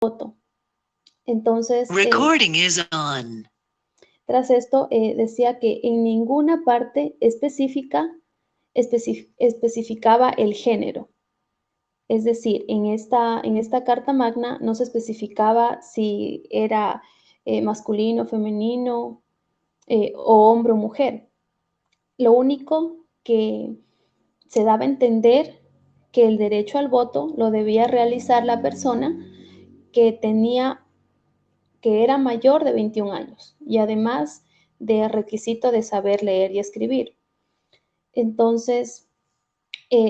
voto. Entonces, Recording is on. Tras esto, decía que en ninguna parte especificaba el género. Es decir, en esta Carta Magna no se especificaba si era masculino, femenino, o hombre o mujer. Lo único que se daba a entender que el derecho al voto lo debía realizar la persona que era mayor de 21 años y además de requisito de saber leer y escribir. Entonces,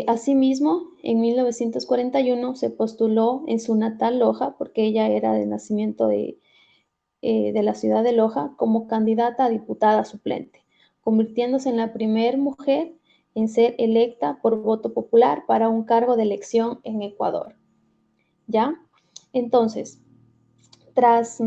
asimismo, en 1941 se postuló en su natal Loja, porque ella era de nacimiento de la ciudad de Loja, como candidata a diputada suplente, convirtiéndose en la primera mujer en ser electa por voto popular para un cargo de elección en Ecuador. ¿Ya? Entonces, tras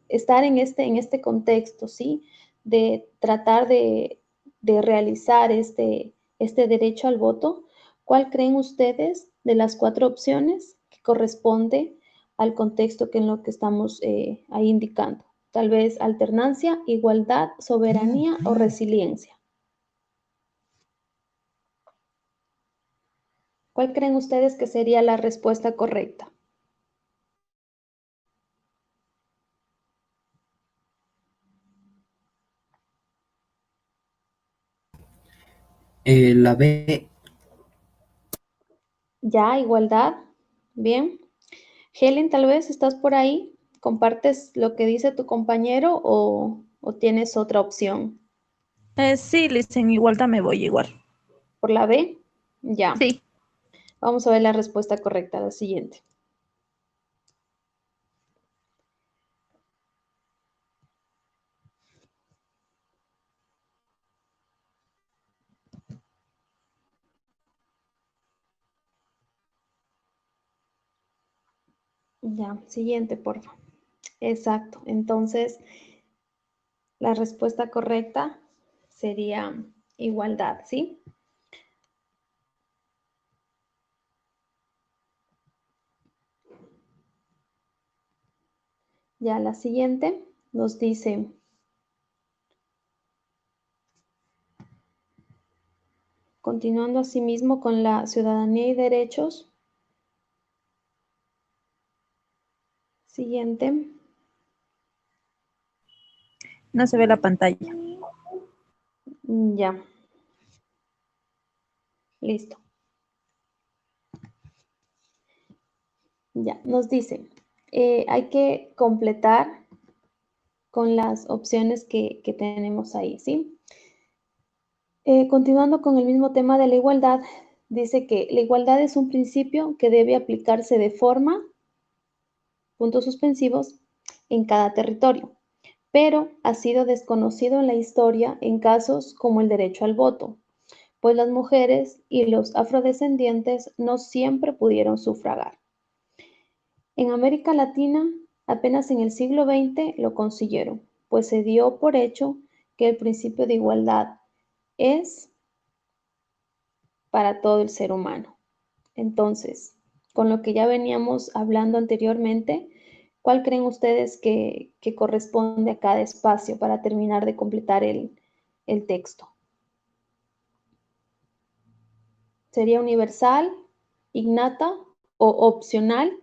estar en este contexto, ¿sí? De tratar de realizar este derecho al voto, ¿cuál creen ustedes de las 4 opciones que corresponde al contexto en lo que estamos ahí indicando? Tal vez alternancia, igualdad, soberanía o resiliencia. ¿Cuál creen ustedes que sería la respuesta correcta? La B. Ya, igualdad. Bien. Helen, tal vez estás por ahí. ¿Compartes lo que dice tu compañero o tienes otra opción? Sí, Liz, en igualdad me voy igual. ¿Por la B? Ya. Sí. Vamos a ver la respuesta correcta, la siguiente. Ya, siguiente, por favor. Exacto. Entonces, la respuesta correcta sería igualdad, ¿sí? Ya, la siguiente nos dice, continuando asimismo con la ciudadanía y derechos. Siguiente. No se ve la pantalla. Ya. Listo. Ya, nos dice, hay que completar con las opciones que tenemos ahí, ¿sí? Continuando con el mismo tema de la igualdad, dice que la igualdad es un principio que debe aplicarse de forma, puntos suspensivos, en cada territorio, pero ha sido desconocido en la historia en casos como el derecho al voto, pues las mujeres y los afrodescendientes no siempre pudieron sufragar. En América Latina, apenas en el siglo XX lo consiguieron, pues se dio por hecho que el principio de igualdad es para todo el ser humano. Entonces, con lo que ya veníamos hablando anteriormente, ¿cuál creen ustedes que corresponde a cada espacio para terminar de completar el texto? ¿Sería universal, innata o opcional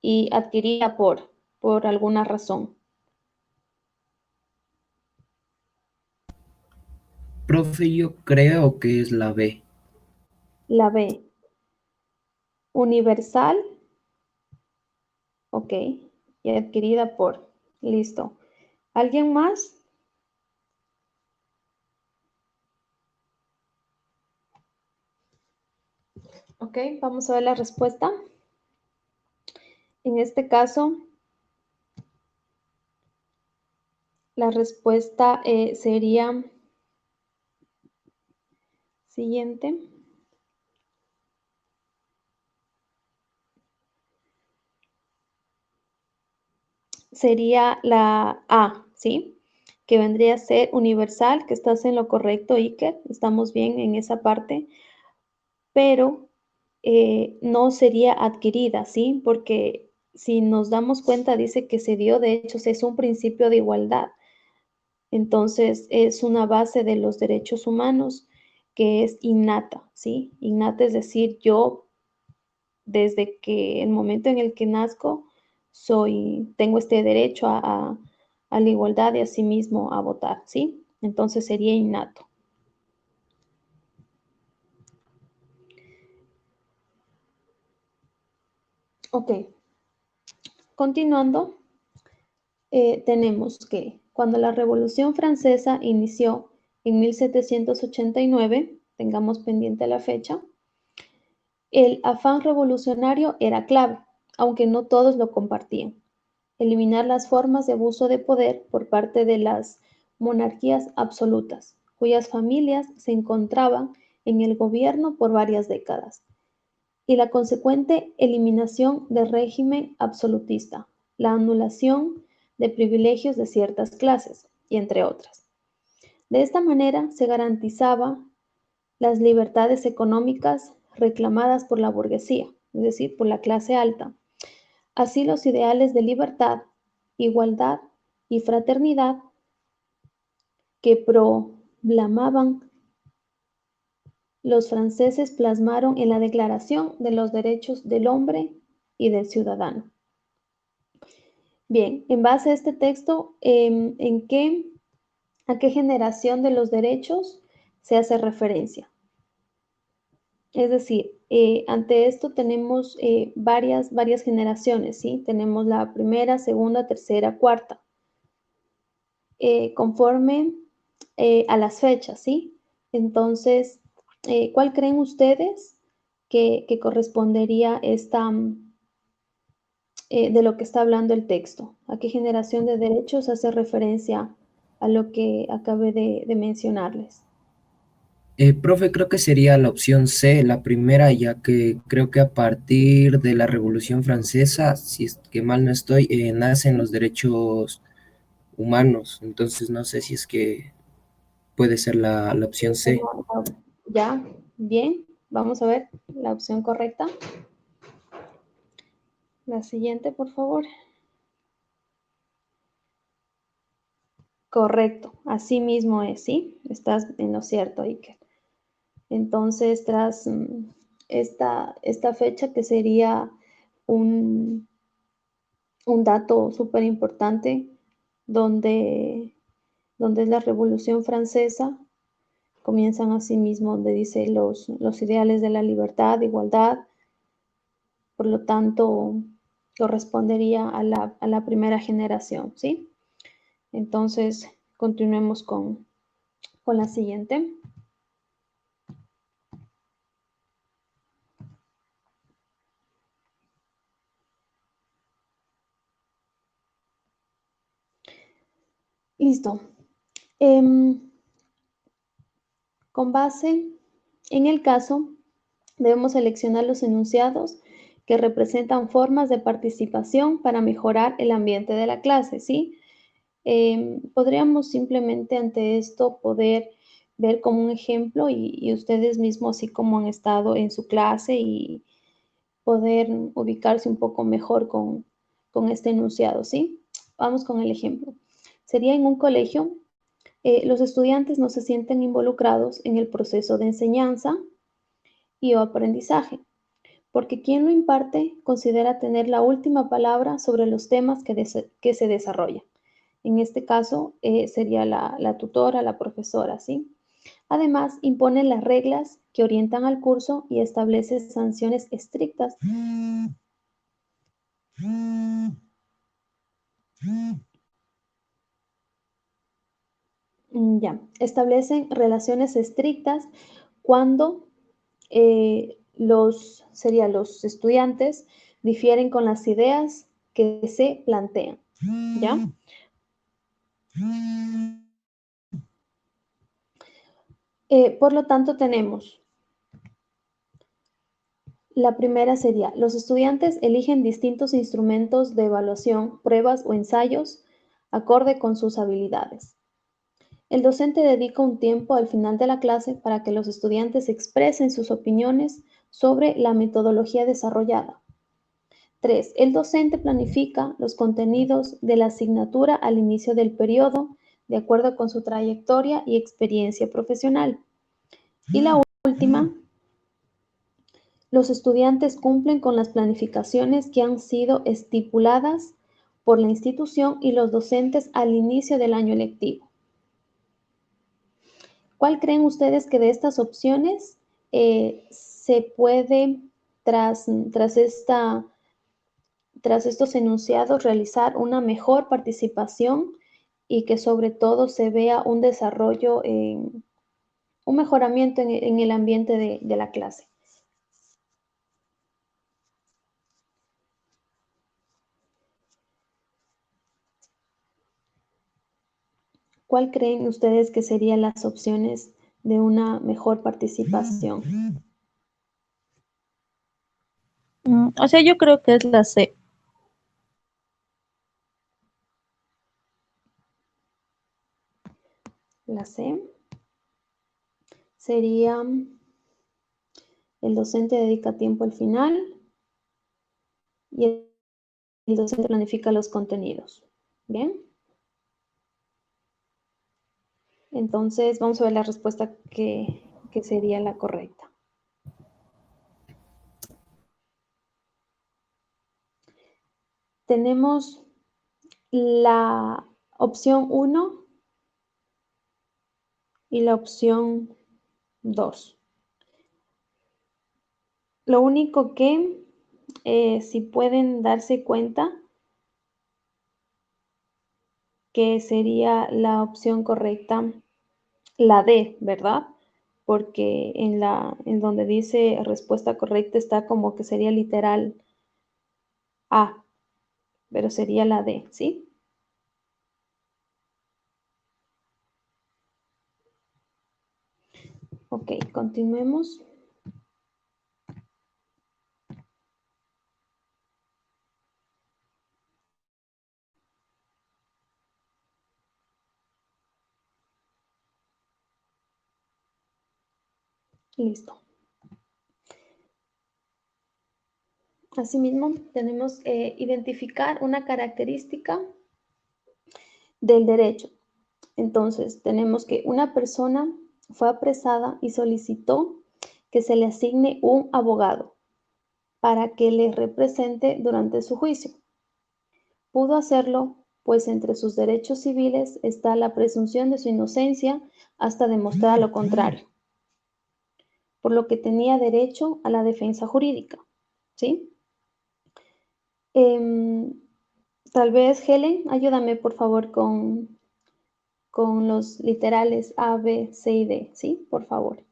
y adquirida por alguna razón? Profe, yo creo que es la B. La B. Universal, ok, y adquirida por. Listo. ¿Alguien más? Ok, vamos a ver la respuesta. En este caso, la respuesta sería siguiente. Sería la A, ¿sí? Que vendría a ser universal, que estás en lo correcto, Iker. Estamos bien en esa parte. Pero no sería adquirida, ¿sí? Porque si nos damos cuenta, dice que se dio, de hecho, es un principio de igualdad. Entonces, es una base de los derechos humanos que es innata, ¿sí? Innata es decir, yo desde que el momento en el que nazco, tengo este derecho a la igualdad y asimismo a votar, ¿sí? Entonces sería innato. Ok, continuando, tenemos que cuando la Revolución Francesa inició en 1789, tengamos pendiente la fecha, el afán revolucionario era clave, aunque no todos lo compartían. Eliminar las formas de abuso de poder por parte de las monarquías absolutas, cuyas familias se encontraban en el gobierno por varias décadas, y la consecuente eliminación del régimen absolutista, la anulación de privilegios de ciertas clases, y entre otras. De esta manera se garantizaba las libertades económicas reclamadas por la burguesía, es decir, por la clase alta. Así los ideales de libertad, igualdad y fraternidad que proclamaban los franceses plasmaron en la Declaración de los Derechos del Hombre y del Ciudadano. Bien, en base a este texto, ¿a qué generación de los derechos se hace referencia? Es decir, ante esto tenemos varias generaciones, ¿sí? Tenemos la primera, segunda, tercera, cuarta, conforme a las fechas, ¿sí? Entonces, ¿cuál creen ustedes que correspondería de lo que está hablando el texto? ¿A qué generación de derechos hace referencia a lo que acabé de mencionarles? Profe, creo que sería la opción C, la primera, ya que creo que a partir de la Revolución Francesa, si es que mal no estoy, nacen los derechos humanos. Entonces no sé si es que puede ser la opción C. Ya, bien, vamos a ver la opción correcta. La siguiente, por favor. Correcto, así mismo es, ¿sí? Estás en lo cierto, Iker. Entonces, tras esta fecha que sería un dato súper importante, donde es la Revolución Francesa, comienzan así mismo, donde dice los ideales de la libertad, igualdad, por lo tanto, correspondería a la primera generación, ¿sí? Entonces, continuemos con la siguiente. Listo. Con base en el caso, debemos seleccionar los enunciados que representan formas de participación para mejorar el ambiente de la clase, ¿sí? Podríamos simplemente ante esto poder ver como un ejemplo y ustedes mismos así como han estado en su clase y poder ubicarse un poco mejor con este enunciado, ¿sí? Vamos con el ejemplo. Sería en un colegio, los estudiantes no se sienten involucrados en el proceso de enseñanza y o aprendizaje, porque quien lo imparte considera tener la última palabra sobre los temas que se desarrollan. En este caso, sería la tutora, la profesora, ¿sí? Además, impone las reglas que orientan al curso y establece sanciones estrictas. Ya, establecen relaciones estrictas cuando los estudiantes difieren con las ideas que se plantean, ¿ya? Por lo tanto, tenemos la primera sería, los estudiantes eligen distintos instrumentos de evaluación, pruebas o ensayos acorde con sus habilidades. El docente dedica un tiempo al final de la clase para que los estudiantes expresen sus opiniones sobre la metodología desarrollada. 3. El docente planifica los contenidos de la asignatura al inicio del periodo, de acuerdo con su trayectoria y experiencia profesional. Y la última, los estudiantes cumplen con las planificaciones que han sido estipuladas por la institución y los docentes al inicio del año lectivo. ¿Cuál creen ustedes que de estas opciones se puede, tras estos enunciados, realizar una mejor participación y que sobre todo se vea un desarrollo, un mejoramiento en el ambiente de la clase? ¿Cuál creen ustedes que serían las opciones de una mejor participación? O sea, yo creo que es la C. La C sería: el docente dedica tiempo al final y el docente planifica los contenidos. ¿Bien? Entonces, vamos a ver la respuesta que sería la correcta. Tenemos la opción 1 y la opción 2. Lo único que, si pueden darse cuenta, que sería la opción correcta, la D, ¿verdad? Porque en donde dice respuesta correcta está como que sería literal A, pero sería la D, ¿sí? Ok, continuemos. Listo. Asimismo, tenemos identificar una característica del derecho. Entonces, tenemos que una persona fue apresada y solicitó que se le asigne un abogado para que le represente durante su juicio. Pudo hacerlo, pues entre sus derechos civiles está la presunción de su inocencia hasta demostrar lo contrario, por lo que tenía derecho a la defensa jurídica, ¿sí? Tal vez, Helen, ayúdame por favor con los literales A, B, C y D, ¿sí? Por favor.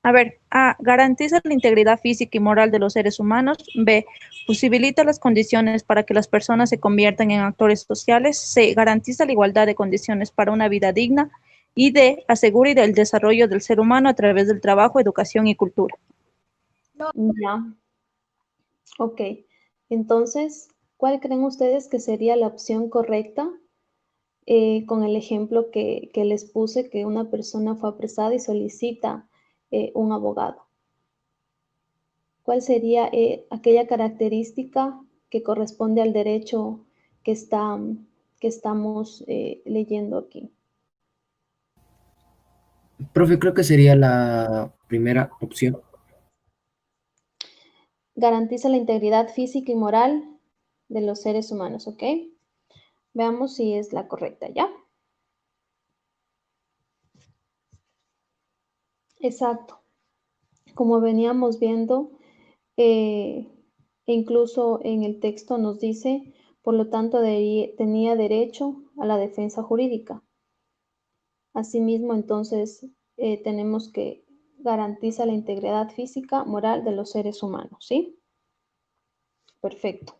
A ver, A, garantiza la integridad física y moral de los seres humanos. B, posibilita las condiciones para que las personas se conviertan en actores sociales. C, garantiza la igualdad de condiciones para una vida digna. Y D, asegura el desarrollo del ser humano a través del trabajo, educación y cultura. Ya. Ok. Entonces, ¿cuál creen ustedes que sería la opción correcta? Con el ejemplo que les puse, que una persona fue apresada y solicita un abogado. ¿Cuál sería aquella característica que corresponde al derecho que estamos leyendo aquí? Profe, creo que sería la primera opción. Garantiza la integridad física y moral de los seres humanos, ¿ok? Veamos si es la correcta, ¿ya? Exacto. Como veníamos viendo, incluso en el texto nos dice, por lo tanto, tenía derecho a la defensa jurídica. Asimismo, entonces, tenemos que garantiza la integridad física, moral de los seres humanos, ¿sí? Perfecto.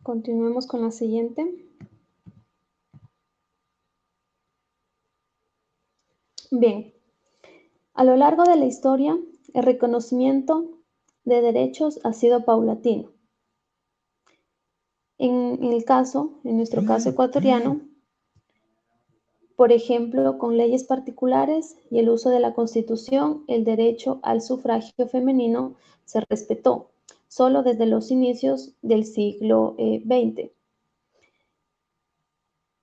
Continuemos con la siguiente. Bien, a lo largo de la historia, el reconocimiento de derechos ha sido paulatino. En nuestro caso ecuatoriano, Por ejemplo, con leyes particulares y el uso de la Constitución, el derecho al sufragio femenino se respetó solo desde los inicios del siglo XX,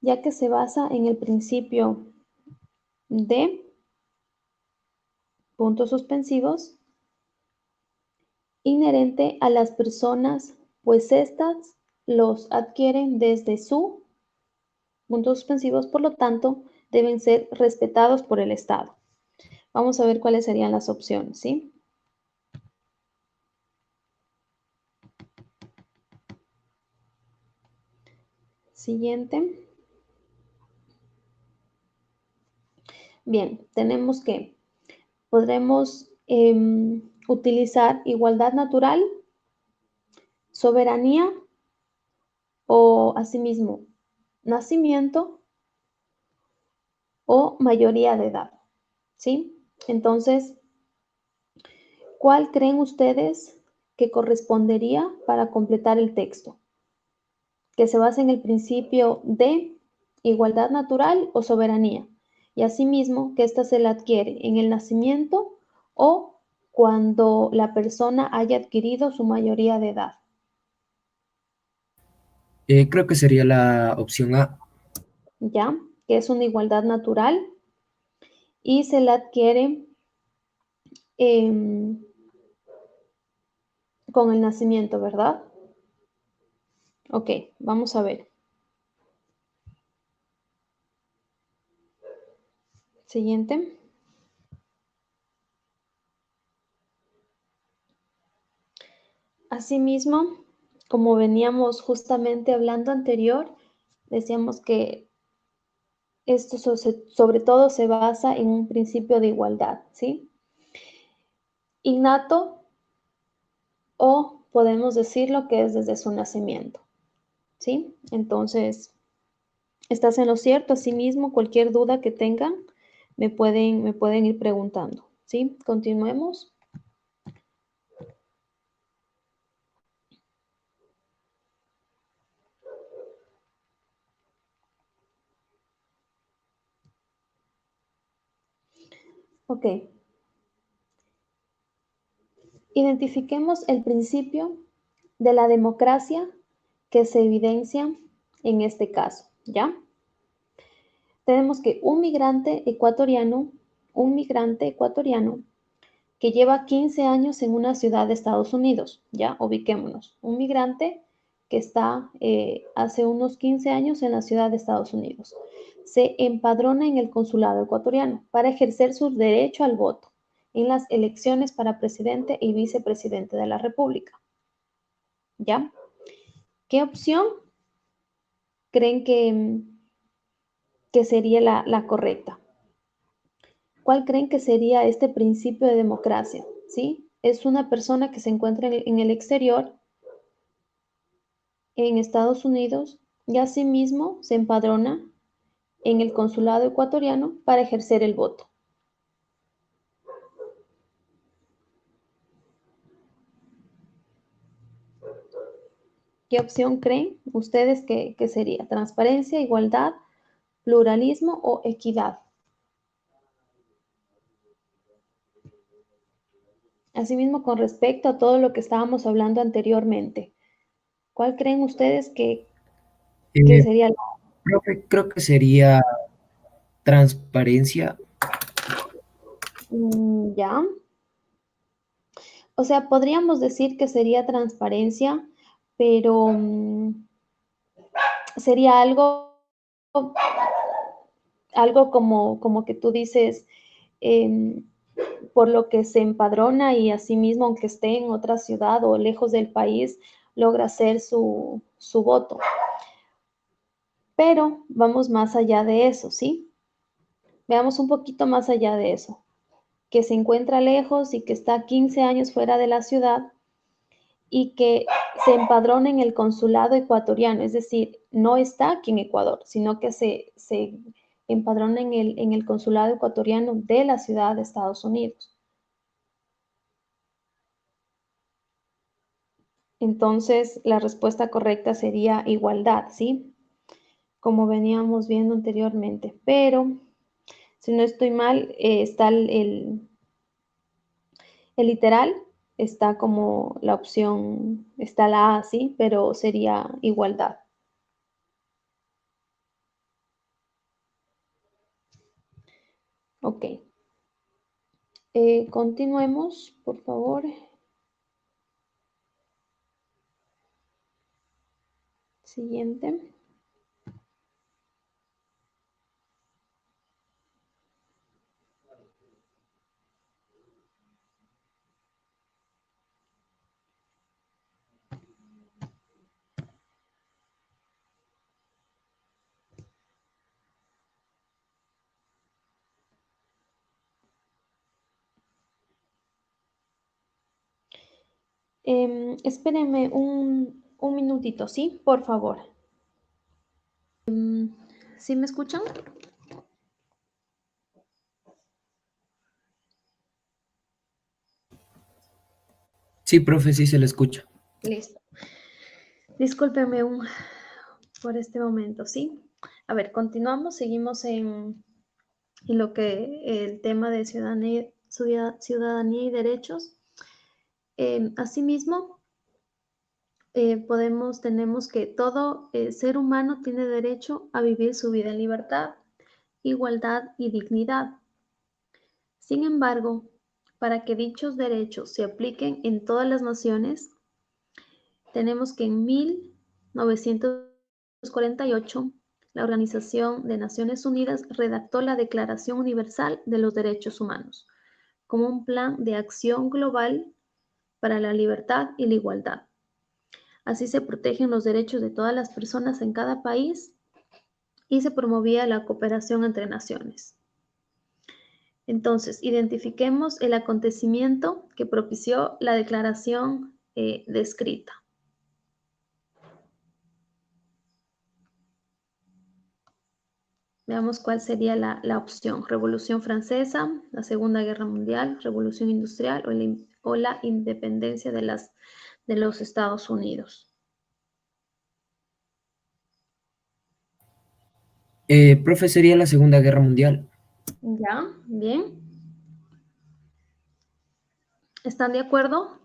ya que se basa en el principio de puntos suspensivos inherente a las personas, pues éstas los adquieren desde su puntos suspensivos, por lo tanto, deben ser respetados por el Estado. Vamos a ver cuáles serían las opciones, ¿sí? Siguiente. Bien, tenemos que podremos utilizar igualdad natural, soberanía o asimismo nacimiento o mayoría de edad, ¿sí? Entonces, ¿cuál creen ustedes que correspondería para completar el texto? Que se basa en el principio de igualdad natural o soberanía, y asimismo que ésta se la adquiere en el nacimiento o cuando la persona haya adquirido su mayoría de edad. Creo que sería la opción A. ¿Ya? Que es una igualdad natural y se la adquiere em, con el nacimiento, ¿verdad? Ok, vamos a ver. Siguiente. Asimismo, como veníamos justamente hablando anterior, decíamos que esto sobre todo se basa en un principio de igualdad, ¿sí? Innato o podemos decirlo que es desde su nacimiento, ¿sí? Entonces, estás en lo cierto. Asimismo, cualquier duda que tengan, me pueden ir preguntando, ¿sí? Continuemos. Ok. Identifiquemos el principio de la democracia que se evidencia en este caso, ¿ya? Tenemos que un migrante ecuatoriano que lleva 15 años en una ciudad de Estados Unidos, ya, ubiquémonos, un migrante que está hace unos 15 años en la ciudad de Estados Unidos, se empadrona en el consulado ecuatoriano para ejercer su derecho al voto en las elecciones para presidente y vicepresidente de la República, ¿ya? ¿Qué opción creen que sería la correcta? ¿Cuál creen que sería este principio de democracia? ¿Sí? Es una persona que se encuentra en el exterior, en Estados Unidos, y asimismo se empadrona en el consulado ecuatoriano para ejercer el voto. ¿Qué opción creen ustedes que sería? ¿Transparencia, igualdad, pluralismo o equidad? Asimismo, con respecto a todo lo que estábamos hablando anteriormente, ¿cuál creen ustedes que Eh, sería la... Profe, creo que sería transparencia. Ya? O sea, podríamos decir que sería transparencia, pero sería algo como que tú dices, em, por lo que se empadrona y asimismo, aunque esté en otra ciudad o lejos del país, logra hacer su voto. Pero vamos más allá de eso, ¿sí? Veamos un poquito más allá de eso. Que se encuentra lejos y que está 15 años fuera de la ciudad y que se empadrona en el consulado ecuatoriano, es decir, no está aquí en Ecuador, sino que se empadrona en el consulado ecuatoriano de la ciudad de Estados Unidos. Entonces, la respuesta correcta sería igualdad, ¿sí? como veníamos viendo anteriormente. Pero, si no estoy mal, está el literal, está como la opción, está la A, sí, pero sería igualdad. Ok. Continuemos, por favor. Siguiente. Espérenme un minutito, ¿sí? Por favor. ¿Sí me escuchan? Sí, profe, sí se le escucha. Listo. Discúlpeme por este momento, ¿sí? A ver, continuamos, seguimos en lo que el tema de ciudadanía y derechos. Asimismo, tenemos que todo ser humano tiene derecho a vivir su vida en libertad, igualdad y dignidad. Sin embargo, para que dichos derechos se apliquen en todas las naciones, tenemos que en 1948 la Organización de Naciones Unidas redactó la Declaración Universal de los Derechos Humanos como un plan de acción global para la libertad y la igualdad. Así se protegen los derechos de todas las personas en cada país y se promovía la cooperación entre naciones. Entonces, identifiquemos el acontecimiento que propició la declaración descrita. Veamos cuál sería la opción. Revolución Francesa, la Segunda Guerra Mundial, Revolución Industrial o la independencia de los Estados Unidos. Profe, sería la Segunda Guerra Mundial. Ya, bien. ¿Están de acuerdo?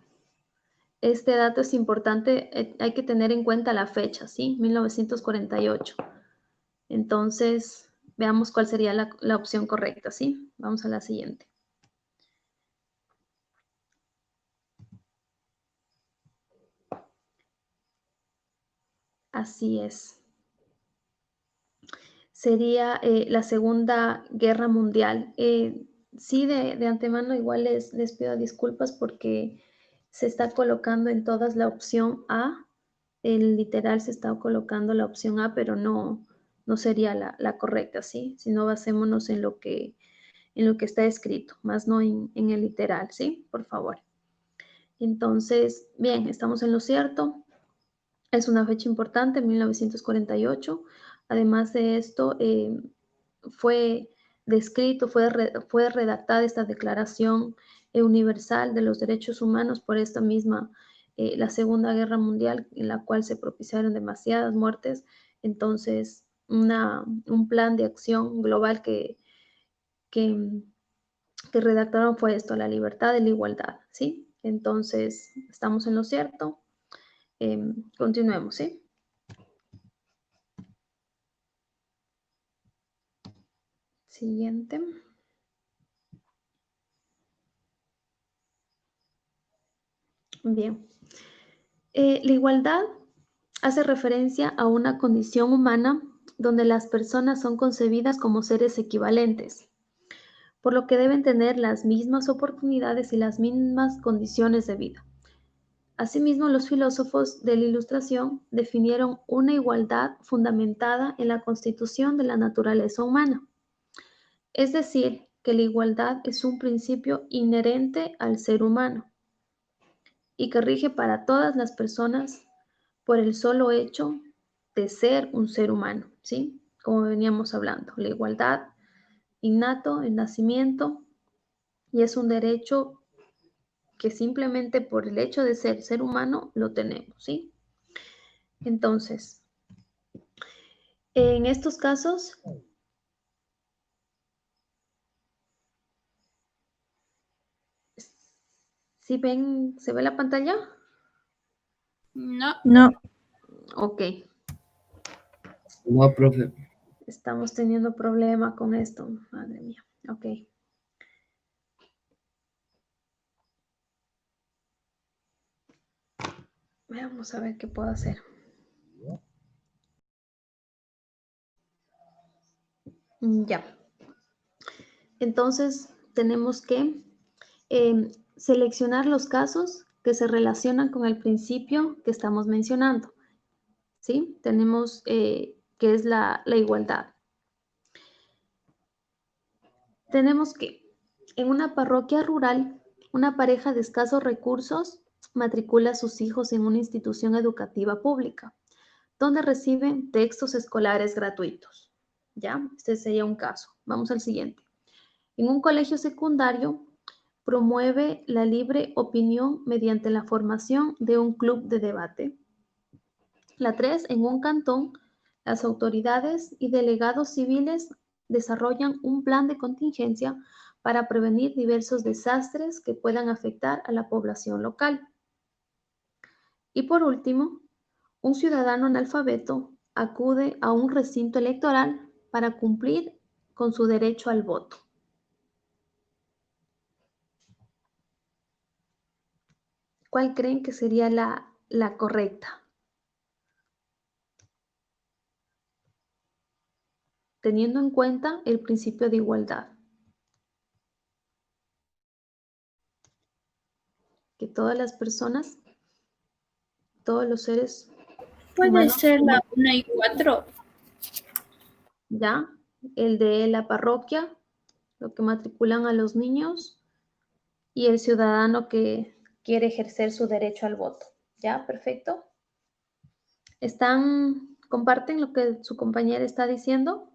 Este dato es importante, hay que tener en cuenta la fecha, ¿sí? 1948. Entonces, veamos cuál sería la opción correcta, ¿sí? Vamos a la siguiente. Así es. Sería la Segunda Guerra Mundial. Sí, de antemano igual les pido disculpas porque se está colocando en todas la opción A. El literal se está colocando la opción A, pero no sería la correcta, ¿sí? Si no, basémonos en lo que está escrito, más no en el literal, ¿sí? Por favor. Entonces, bien, estamos en lo cierto. Es una fecha importante, 1948. Además de esto, fue descrito, fue redactada esta Declaración Universal de los Derechos Humanos por esta misma, la Segunda Guerra Mundial, en la cual se propiciaron demasiadas muertes. Entonces, un plan de acción global que redactaron fue esto, la libertad y la igualdad, ¿sí? Entonces, estamos en lo cierto. Continuemos, ¿sí? Siguiente. Bien. La igualdad hace referencia a una condición humana donde las personas son concebidas como seres equivalentes, por lo que deben tener las mismas oportunidades y las mismas condiciones de vida. Asimismo, los filósofos de la Ilustración definieron una igualdad fundamentada en la constitución de la naturaleza humana. Es decir, que la igualdad es un principio inherente al ser humano y que rige para todas las personas por el solo hecho de ser un ser humano, ¿sí? Como veníamos hablando, la igualdad innato, el nacimiento, y es un derecho que simplemente por el hecho de ser humano lo tenemos, ¿sí? Entonces, En estos casos, ¿sí ven, se ve la pantalla? No. No. Ok, No, profe. estamos teniendo problema con esto, madre mía. Ok. Vamos a ver qué puedo hacer. Ya. Entonces, tenemos que seleccionar los casos que se relacionan con el principio que estamos mencionando. ¿Sí? Tenemos que es la igualdad. Tenemos que en una parroquia rural, una pareja de escasos recursos matricula a sus hijos en una institución educativa pública, donde reciben textos escolares gratuitos. ¿Ya? Este sería un caso. Vamos al siguiente. En un colegio secundario, promueve la libre opinión mediante la formación de un club de debate. La 3, en un cantón, las autoridades y delegados civiles desarrollan un plan de contingencia para prevenir diversos desastres que puedan afectar a la población local. Y por último, un ciudadano analfabeto acude a un recinto electoral para cumplir con su derecho al voto. ¿Cuál creen que sería la correcta? Teniendo en cuenta el principio de igualdad. Que todas las personas, todos los seres Puede humanos, ser la 1 y 4. ¿ya? El de la parroquia, lo que matriculan a los niños, y el ciudadano que quiere ejercer su derecho al voto. ¿Ya? Perfecto. ¿Comparten lo que su compañera está diciendo?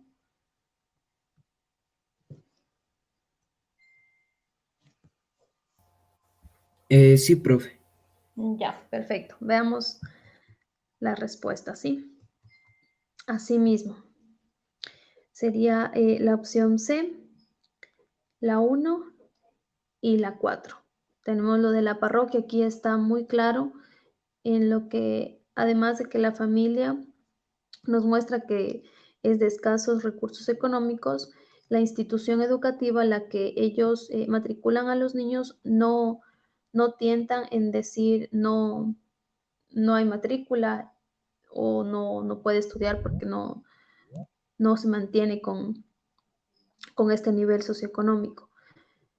Sí, profe. Ya, perfecto. Veamos la respuesta, ¿sí? Asimismo, sería la opción C, la 1 y la 4. Tenemos lo de la parroquia, aquí está muy claro en lo que, además de que la familia nos muestra que es de escasos recursos económicos, la institución educativa a la que ellos matriculan a los niños no tientan en decir no hay matrícula o no puede estudiar porque no se mantiene con este nivel socioeconómico.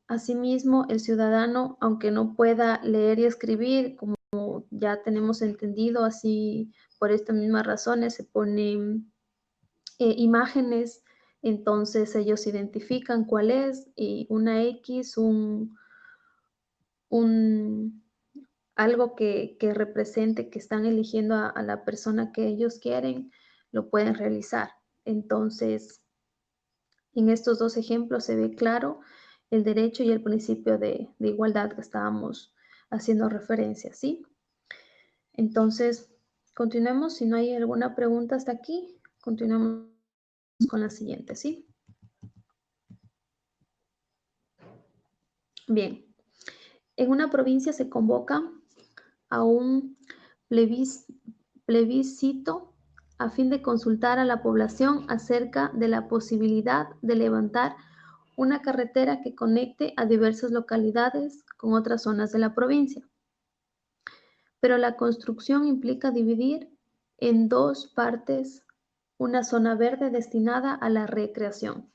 Asimismo, el ciudadano, aunque no pueda leer y escribir, como ya tenemos entendido, así por estas mismas razones se ponen imágenes, entonces ellos identifican cuál es, y una X, algo que represente que están eligiendo a la persona que ellos quieren, lo pueden realizar. Entonces, en estos dos ejemplos se ve claro el derecho y el principio de igualdad que estábamos haciendo referencia, ¿sí? Entonces, continuemos. Si no hay alguna pregunta hasta aquí, continuamos con la siguiente, ¿sí? Bien, en una provincia se convoca a un plebiscito a fin de consultar a la población acerca de la posibilidad de levantar una carretera que conecte a diversas localidades con otras zonas de la provincia. Pero la construcción implica dividir en dos partes una zona verde destinada a la recreación,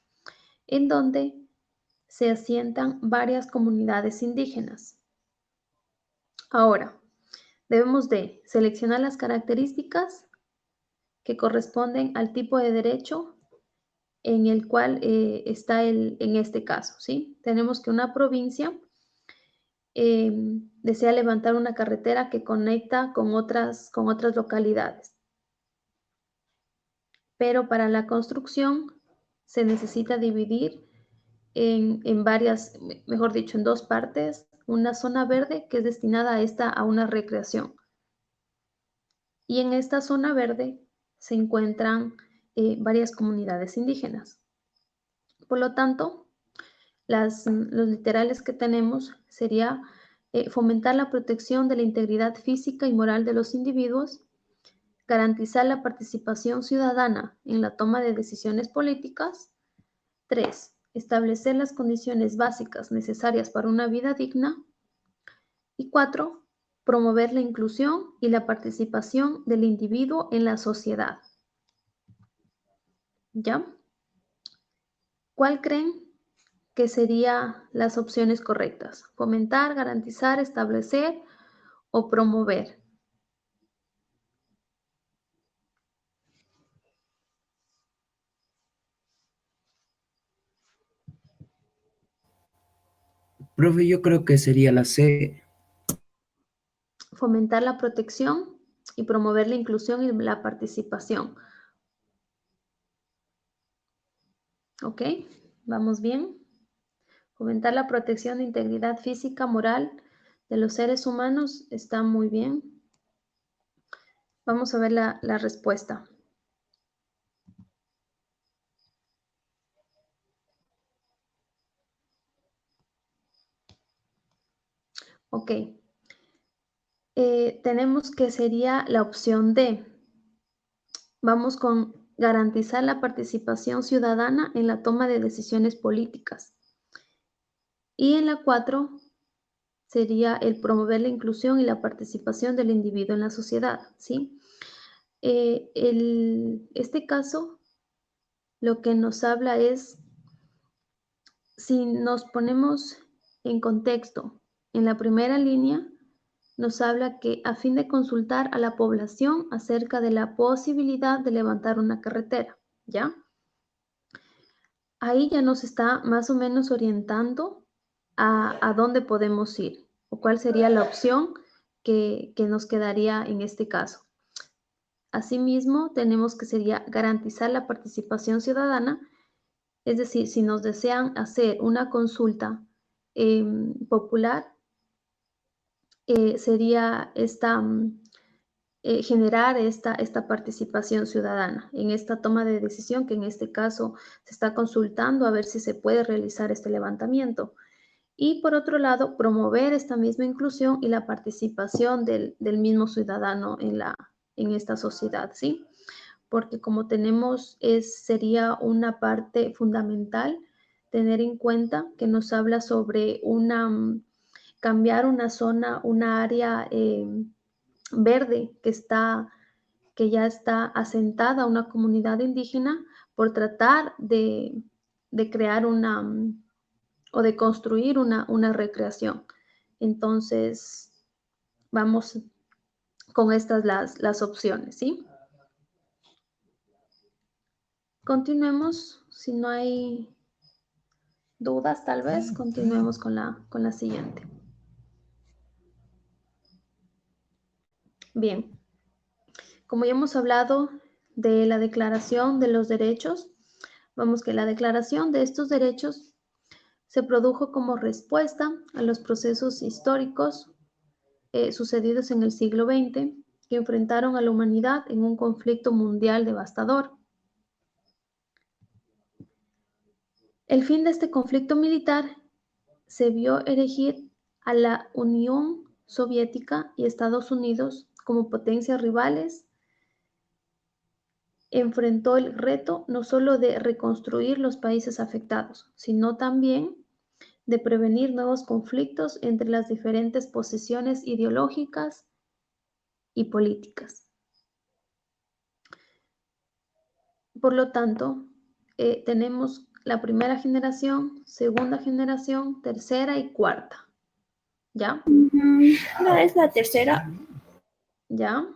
en donde se asientan varias comunidades indígenas. Ahora, debemos de seleccionar las características que corresponden al tipo de derecho en el cual está en este caso, ¿sí? Tenemos que una provincia desea levantar una carretera que conecta con otras localidades. Pero para la construcción se necesita dividir en varias, mejor dicho, en dos partes, una zona verde que es destinada a una recreación. Y en esta zona verde se encuentran varias comunidades indígenas. Por lo tanto, los literales que tenemos sería fomentar la protección de la integridad física y moral de los individuos, garantizar la participación ciudadana en la toma de decisiones políticas. 3. Establecer las condiciones básicas necesarias para una vida digna. Y 4. Promover la inclusión y la participación del individuo en la sociedad. ¿Ya? ¿Cuál creen que serían las opciones correctas? Fomentar, garantizar, establecer o promover. Profe, yo creo que sería la C. Fomentar la protección y promover la inclusión y la participación. ¿Ok? ¿Vamos bien? Fomentar la protección de integridad física, moral de los seres humanos está muy bien. Vamos a ver la respuesta. Ok. Tenemos que sería la opción D. Vamos con garantizar la participación ciudadana en la toma de decisiones políticas. Y en la 4 sería el promover la inclusión y la participación del individuo en la sociedad, ¿sí? Este caso lo que nos habla es, si nos ponemos en contexto, en la primera línea nos habla que a fin de consultar a la población acerca de la posibilidad de levantar una carretera, ¿ya? Ahí ya nos está más o menos orientando a dónde podemos ir o cuál sería la opción que nos quedaría en este caso. Asimismo, tenemos que sería garantizar la participación ciudadana, es decir, si nos desean hacer una consulta popular, sería generar esta participación ciudadana en esta toma de decisión, que en este caso se está consultando a ver si se puede realizar este levantamiento. Y por otro lado, promover esta misma inclusión y la participación del mismo ciudadano en esta sociedad, ¿sí? Porque como tenemos, sería una parte fundamental tener en cuenta que nos habla sobre cambiar una zona, una área verde que ya está asentada una comunidad indígena por tratar de crear o de construir una recreación. Entonces, vamos con estas las opciones, ¿sí? Continuemos, si no hay dudas, tal vez, continuemos con la siguiente. Bien, como ya hemos hablado de la Declaración de los Derechos, vamos que la declaración de estos derechos se produjo como respuesta a los procesos históricos sucedidos en el siglo XX que enfrentaron a la humanidad en un conflicto mundial devastador. El fin de este conflicto militar se vio erigir a la Unión Soviética y Estados Unidos como potencias rivales. Enfrentó el reto no solo de reconstruir los países afectados, sino también de prevenir nuevos conflictos entre las diferentes posiciones ideológicas y políticas. Por lo tanto, tenemos la primera generación, segunda generación, tercera y cuarta. ¿Ya? No, es la tercera. ¿Ya?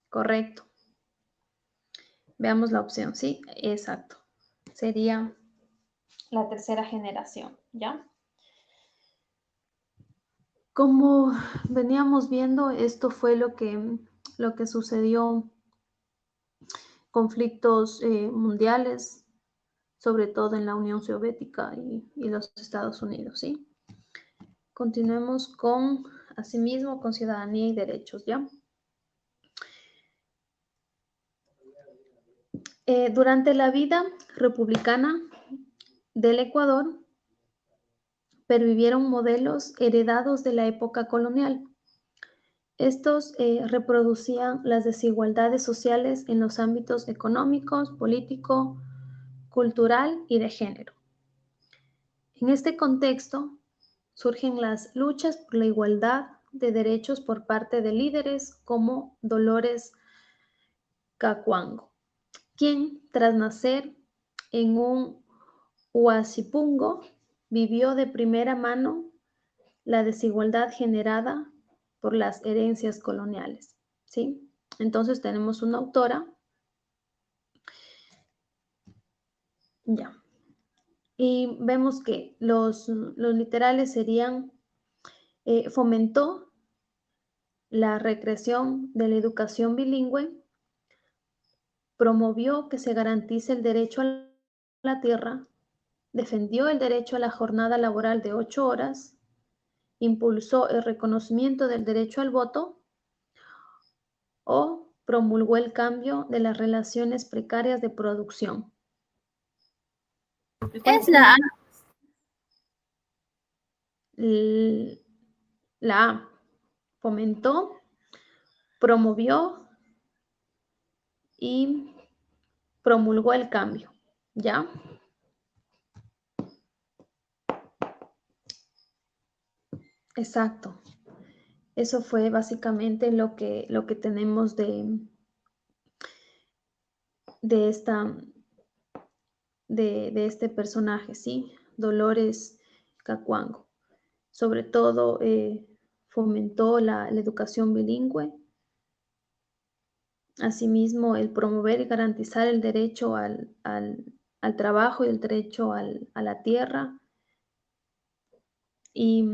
Correcto. Veamos la opción, ¿sí? Exacto. Sería la tercera generación, ¿ya? Como veníamos viendo, esto fue lo que sucedió, conflictos mundiales, sobre todo en la Unión Soviética y los Estados Unidos, ¿sí? Continuemos asimismo, con ciudadanía y derechos, ¿ya? Durante la vida republicana del Ecuador, pervivieron modelos heredados de la época colonial. Estos reproducían las desigualdades sociales en los ámbitos económicos, político, cultural y de género. En este contexto surgen las luchas por la igualdad de derechos por parte de líderes como Dolores Cacuango, quien tras nacer en un Huasipungo vivió de primera mano la desigualdad generada por las herencias coloniales, ¿sí? Entonces tenemos una autora, ya, y vemos que los literales serían, fomentó la recreación de la educación bilingüe, promovió que se garantice el derecho a la tierra, defendió el derecho a la jornada laboral de 8 horas, impulsó el reconocimiento del derecho al voto o promulgó el cambio de las relaciones precarias de producción. Es la A. La A, fomentó, promovió y promulgó el cambio, ¿ya? Exacto. Eso fue básicamente lo que tenemos de este personaje, ¿sí? Dolores Cacuango. Sobre todo fomentó la educación bilingüe. Asimismo, el promover y garantizar el derecho al trabajo y el derecho a la tierra y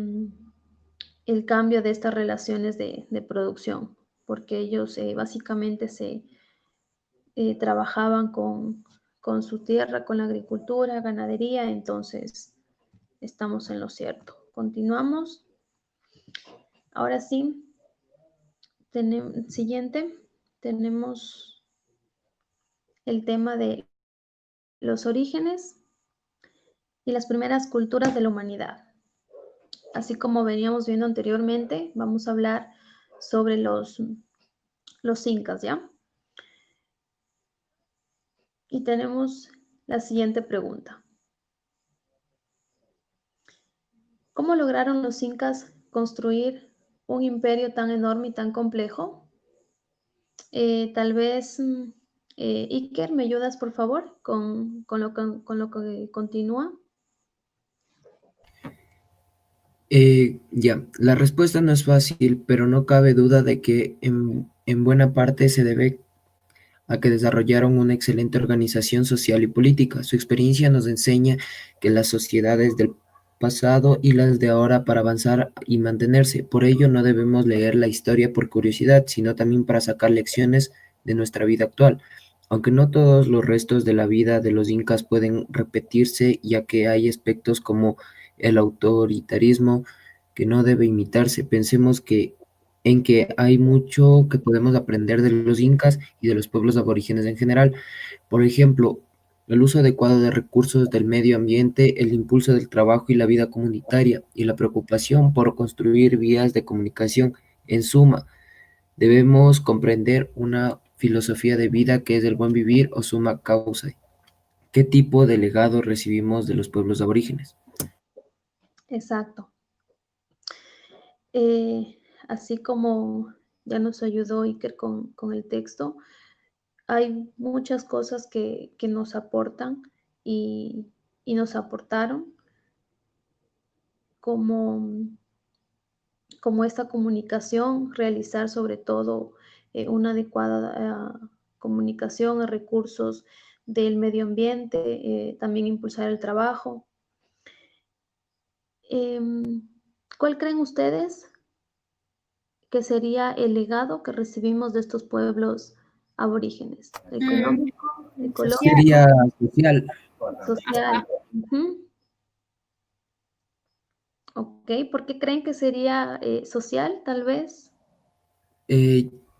el cambio de estas relaciones de producción, porque ellos básicamente trabajaban con su tierra, con la agricultura, ganadería, entonces estamos en lo cierto. Continuamos. Ahora sí, siguiente, tenemos el tema de los orígenes y las primeras culturas de la humanidad. Así como veníamos viendo anteriormente, vamos a hablar sobre los incas, ¿ya? Y tenemos la siguiente pregunta. ¿Cómo lograron los incas construir un imperio tan enorme y tan complejo? Tal vez, Iker, ¿me ayudas, por favor, con lo que continúa? Ya, la respuesta no es fácil, pero no cabe duda de que en buena parte se debe a que desarrollaron una excelente organización social y política. Su experiencia nos enseña que las sociedades del pasado y las de ahora para avanzar y mantenerse. Por ello no debemos leer la historia por curiosidad, sino también para sacar lecciones de nuestra vida actual. Aunque no todos los restos de la vida de los incas pueden repetirse, ya que hay aspectos como el autoritarismo que no debe imitarse. Pensemos en que hay mucho que podemos aprender de los incas y de los pueblos aborígenes en general. Por ejemplo, el uso adecuado de recursos del medio ambiente, el impulso del trabajo y la vida comunitaria, y la preocupación por construir vías de comunicación. En suma, debemos comprender una filosofía de vida que es el buen vivir o summa causa. ¿Qué tipo de legado recibimos de los pueblos aborígenes? Exacto. Así como ya nos ayudó Iker con el texto, hay muchas cosas que nos aportan y nos aportaron, como esta comunicación, realizar sobre todo una adecuada comunicación a recursos del medio ambiente, también impulsar el trabajo. ¿Cuál creen ustedes que sería el legado que recibimos de estos pueblos aborígenes? ¿Económico, ecológico, Sería social. social? Ok, ¿por qué creen que sería social, tal vez?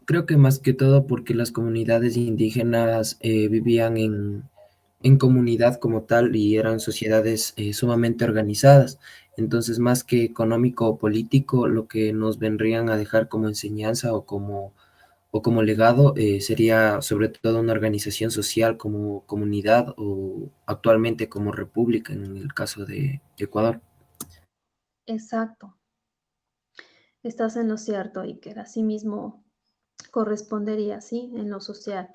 Creo que más que todo porque las comunidades indígenas vivían en comunidad como tal y eran sociedades sumamente organizadas. Entonces, más que económico o político, lo que nos vendrían a dejar como enseñanza o como legado sería sobre todo una organización social como comunidad o actualmente como república en el caso de Ecuador. Exacto. Estás en lo cierto, Iker. Asimismo correspondería, ¿sí? En lo social.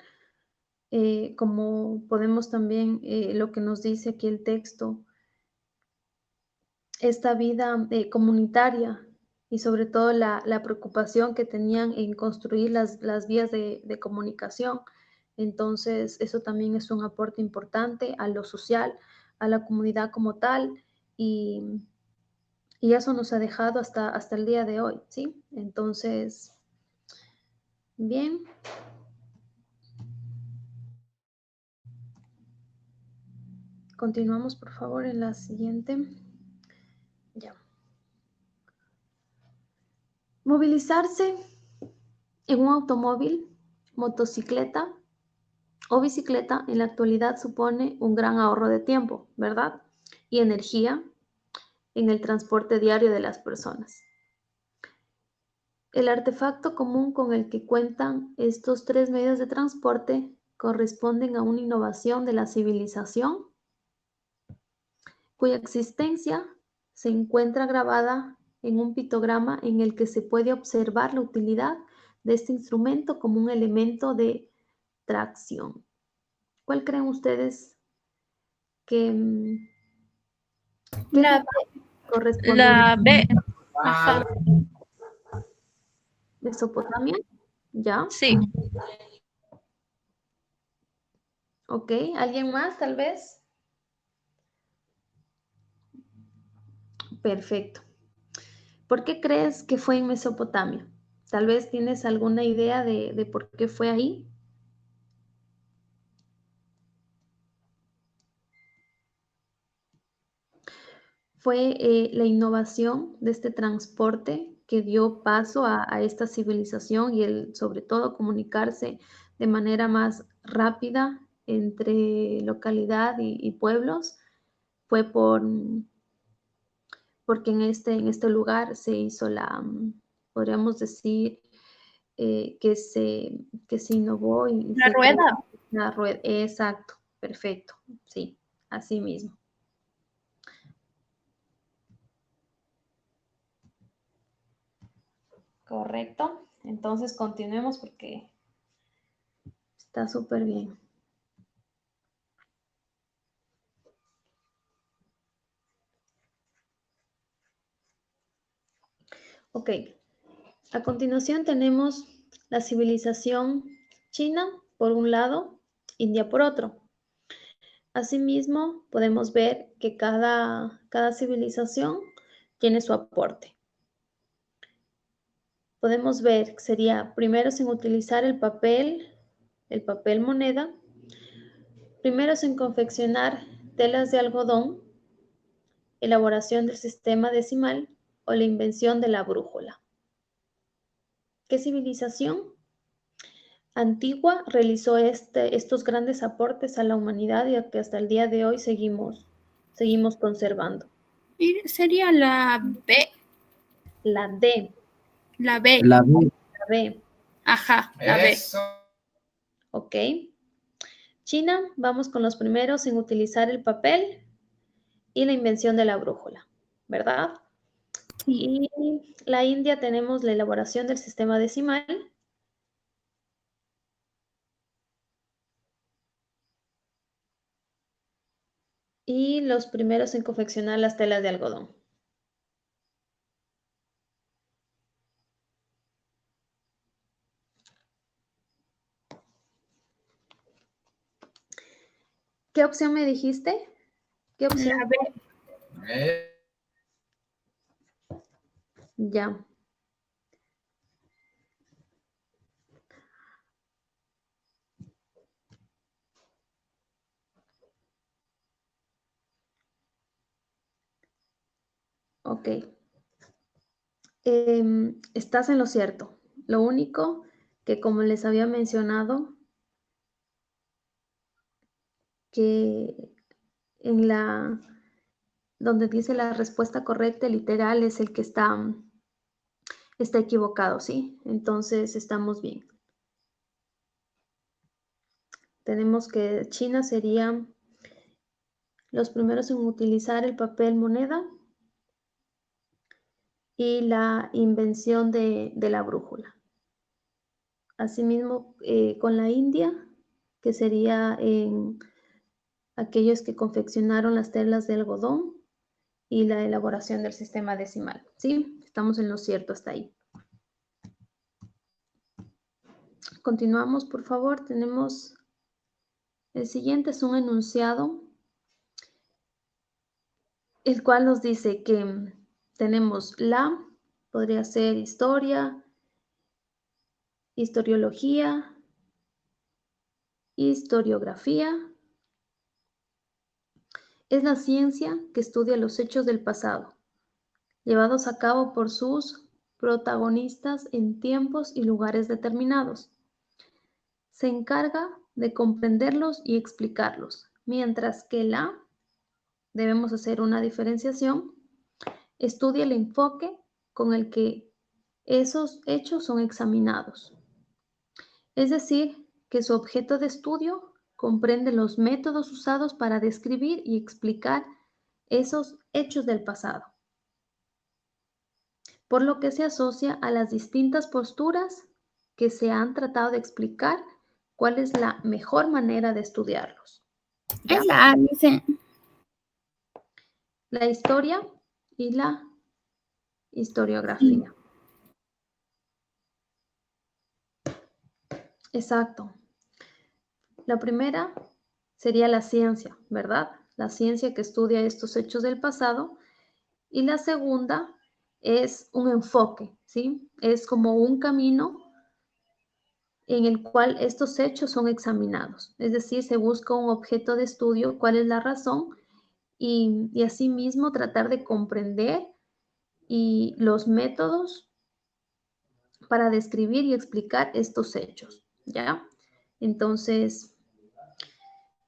Como podemos también, lo que nos dice aquí el texto, esta vida comunitaria y sobre todo la preocupación que tenían en construir las vías de comunicación. Entonces, eso también es un aporte importante a lo social, a la comunidad como tal, y, y eso nos ha dejado hasta el día de hoy, ¿sí? Entonces, bien. Continuamos, por favor, en la siguiente. Ya. Movilizarse en un automóvil, motocicleta o bicicleta en la actualidad supone un gran ahorro de tiempo, ¿verdad? Y energía en el transporte diario de las personas. El artefacto común con el que cuentan estos tres medios de transporte corresponden a una innovación de la civilización cuya existencia se encuentra grabada en un pictograma en el que se puede observar la utilidad de este instrumento como un elemento de tracción. ¿Cuál creen ustedes que, qué La, lugar corresponde? La B. ajá. ¿Mesopotamia? ¿Ya? Sí. Ok, ¿alguien más tal vez? Perfecto. ¿Por qué crees que fue en Mesopotamia? Tal vez tienes alguna idea de por qué fue ahí. Fue la innovación de este transporte que dio paso a esta civilización y el, sobre todo, comunicarse de manera más rápida entre localidad y pueblos. Fue porque en este lugar se hizo podríamos decir, que se innovó y La se creó rueda. la rueda. Exacto, perfecto, sí, así mismo. Correcto. Entonces continuemos porque está súper bien. Ok. A continuación tenemos la civilización china por un lado, India por otro. Asimismo, podemos ver que cada civilización tiene su aporte. Podemos ver que sería primero sin utilizar el papel moneda, primero sin confeccionar telas de algodón, elaboración del sistema decimal o la invención de la brújula. ¿Qué civilización antigua realizó estos grandes aportes a la humanidad y a que hasta el día de hoy seguimos conservando? Y sería la B. La D, La B. La B, la B, Ajá, la B. ¿ok? China, vamos con los primeros en utilizar el papel y la invención de la brújula, ¿verdad? Sí. Y la India tenemos la elaboración del sistema decimal. Y los primeros en confeccionar las telas de algodón. ¿Qué opción me dijiste? ¿Qué opción? La B. Ya. Ok. Estás en lo cierto. Lo único que como les había mencionado, que en donde dice la respuesta correcta, el literal es el que está equivocado, ¿sí? Entonces estamos bien. Tenemos que China sería los primeros en utilizar el papel moneda y la invención de la brújula. Asimismo, con la India, que sería en aquellos que confeccionaron las telas de algodón y la elaboración del sistema decimal. ¿Sí? Estamos en lo cierto hasta ahí. Continuamos, por favor. Tenemos el siguiente, es un enunciado, el cual nos dice que tenemos podría ser historia, historiología, historiografía. Es la ciencia que estudia los hechos del pasado, llevados a cabo por sus protagonistas en tiempos y lugares determinados. Se encarga de comprenderlos y explicarlos, mientras que debemos hacer una diferenciación, estudia el enfoque con el que esos hechos son examinados. Es decir, que su objeto de estudio comprende los métodos usados para describir y explicar esos hechos del pasado, por lo que se asocia a las distintas posturas que se han tratado de explicar cuál es la mejor manera de estudiarlos. ¿Ya? Es la A, dice. La historia y la historiografía. Exacto. La primera sería la ciencia, ¿verdad? La ciencia que estudia estos hechos del pasado. Y la segunda es un enfoque, ¿sí? Es como un camino en el cual estos hechos son examinados. Es decir, se busca un objeto de estudio, cuál es la razón, y asimismo tratar de comprender y los métodos para describir y explicar estos hechos, ¿ya? Entonces,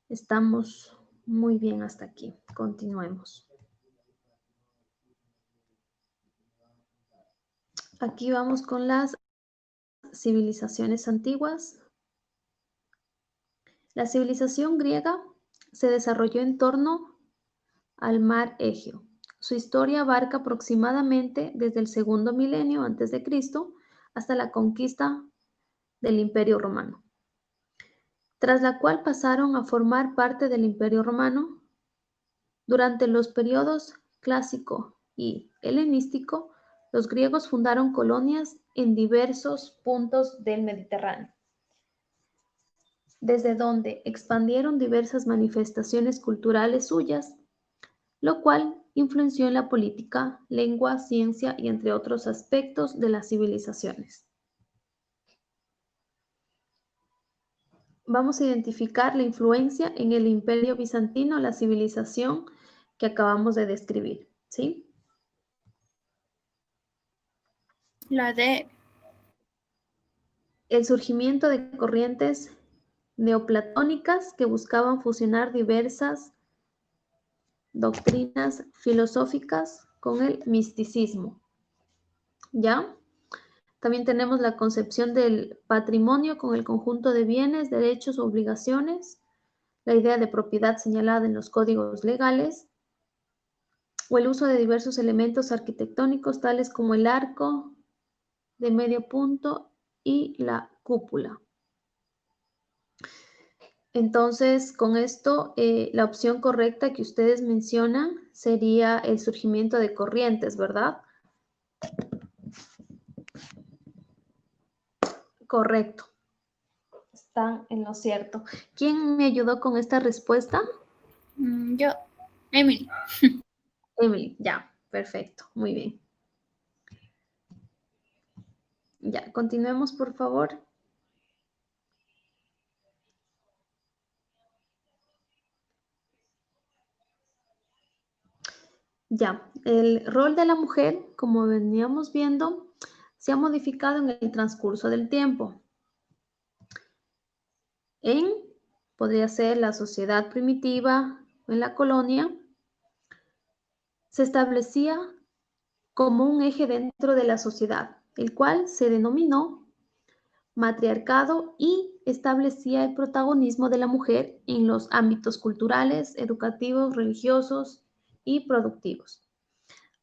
estamos muy bien hasta aquí. Continuemos. Aquí vamos con las civilizaciones antiguas. La civilización griega se desarrolló en torno al mar Egeo. Su historia abarca aproximadamente desde el segundo milenio antes de Cristo hasta la conquista del Imperio Romano, tras la cual pasaron a formar parte del Imperio Romano. Durante los periodos clásico y helenístico, los griegos fundaron colonias en diversos puntos del Mediterráneo, desde donde expandieron diversas manifestaciones culturales suyas, lo cual influenció en la política, lengua, ciencia y entre otros aspectos de las civilizaciones. Vamos a identificar la influencia en el Imperio Bizantino, la civilización que acabamos de describir, ¿sí? La D. El surgimiento de corrientes neoplatónicas que buscaban fusionar diversas doctrinas filosóficas con el misticismo, ¿ya? También tenemos la concepción del patrimonio con el conjunto de bienes, derechos, obligaciones, la idea de propiedad señalada en los códigos legales, o el uso de diversos elementos arquitectónicos tales como el arco de medio punto y la cúpula. Entonces, con esto, la opción correcta que ustedes mencionan sería el surgimiento de corrientes, ¿verdad? Correcto. Están en lo cierto. ¿Quién me ayudó con esta respuesta? Yo. Emily. Emily, ya, perfecto, muy bien. Ya, continuemos, por favor. Ya, el rol de la mujer, como veníamos viendo, se ha modificado en el transcurso del tiempo. podría ser la sociedad primitiva en la colonia, se establecía como un eje dentro de la sociedad, el cual se denominó matriarcado y establecía el protagonismo de la mujer en los ámbitos culturales, educativos, religiosos y productivos.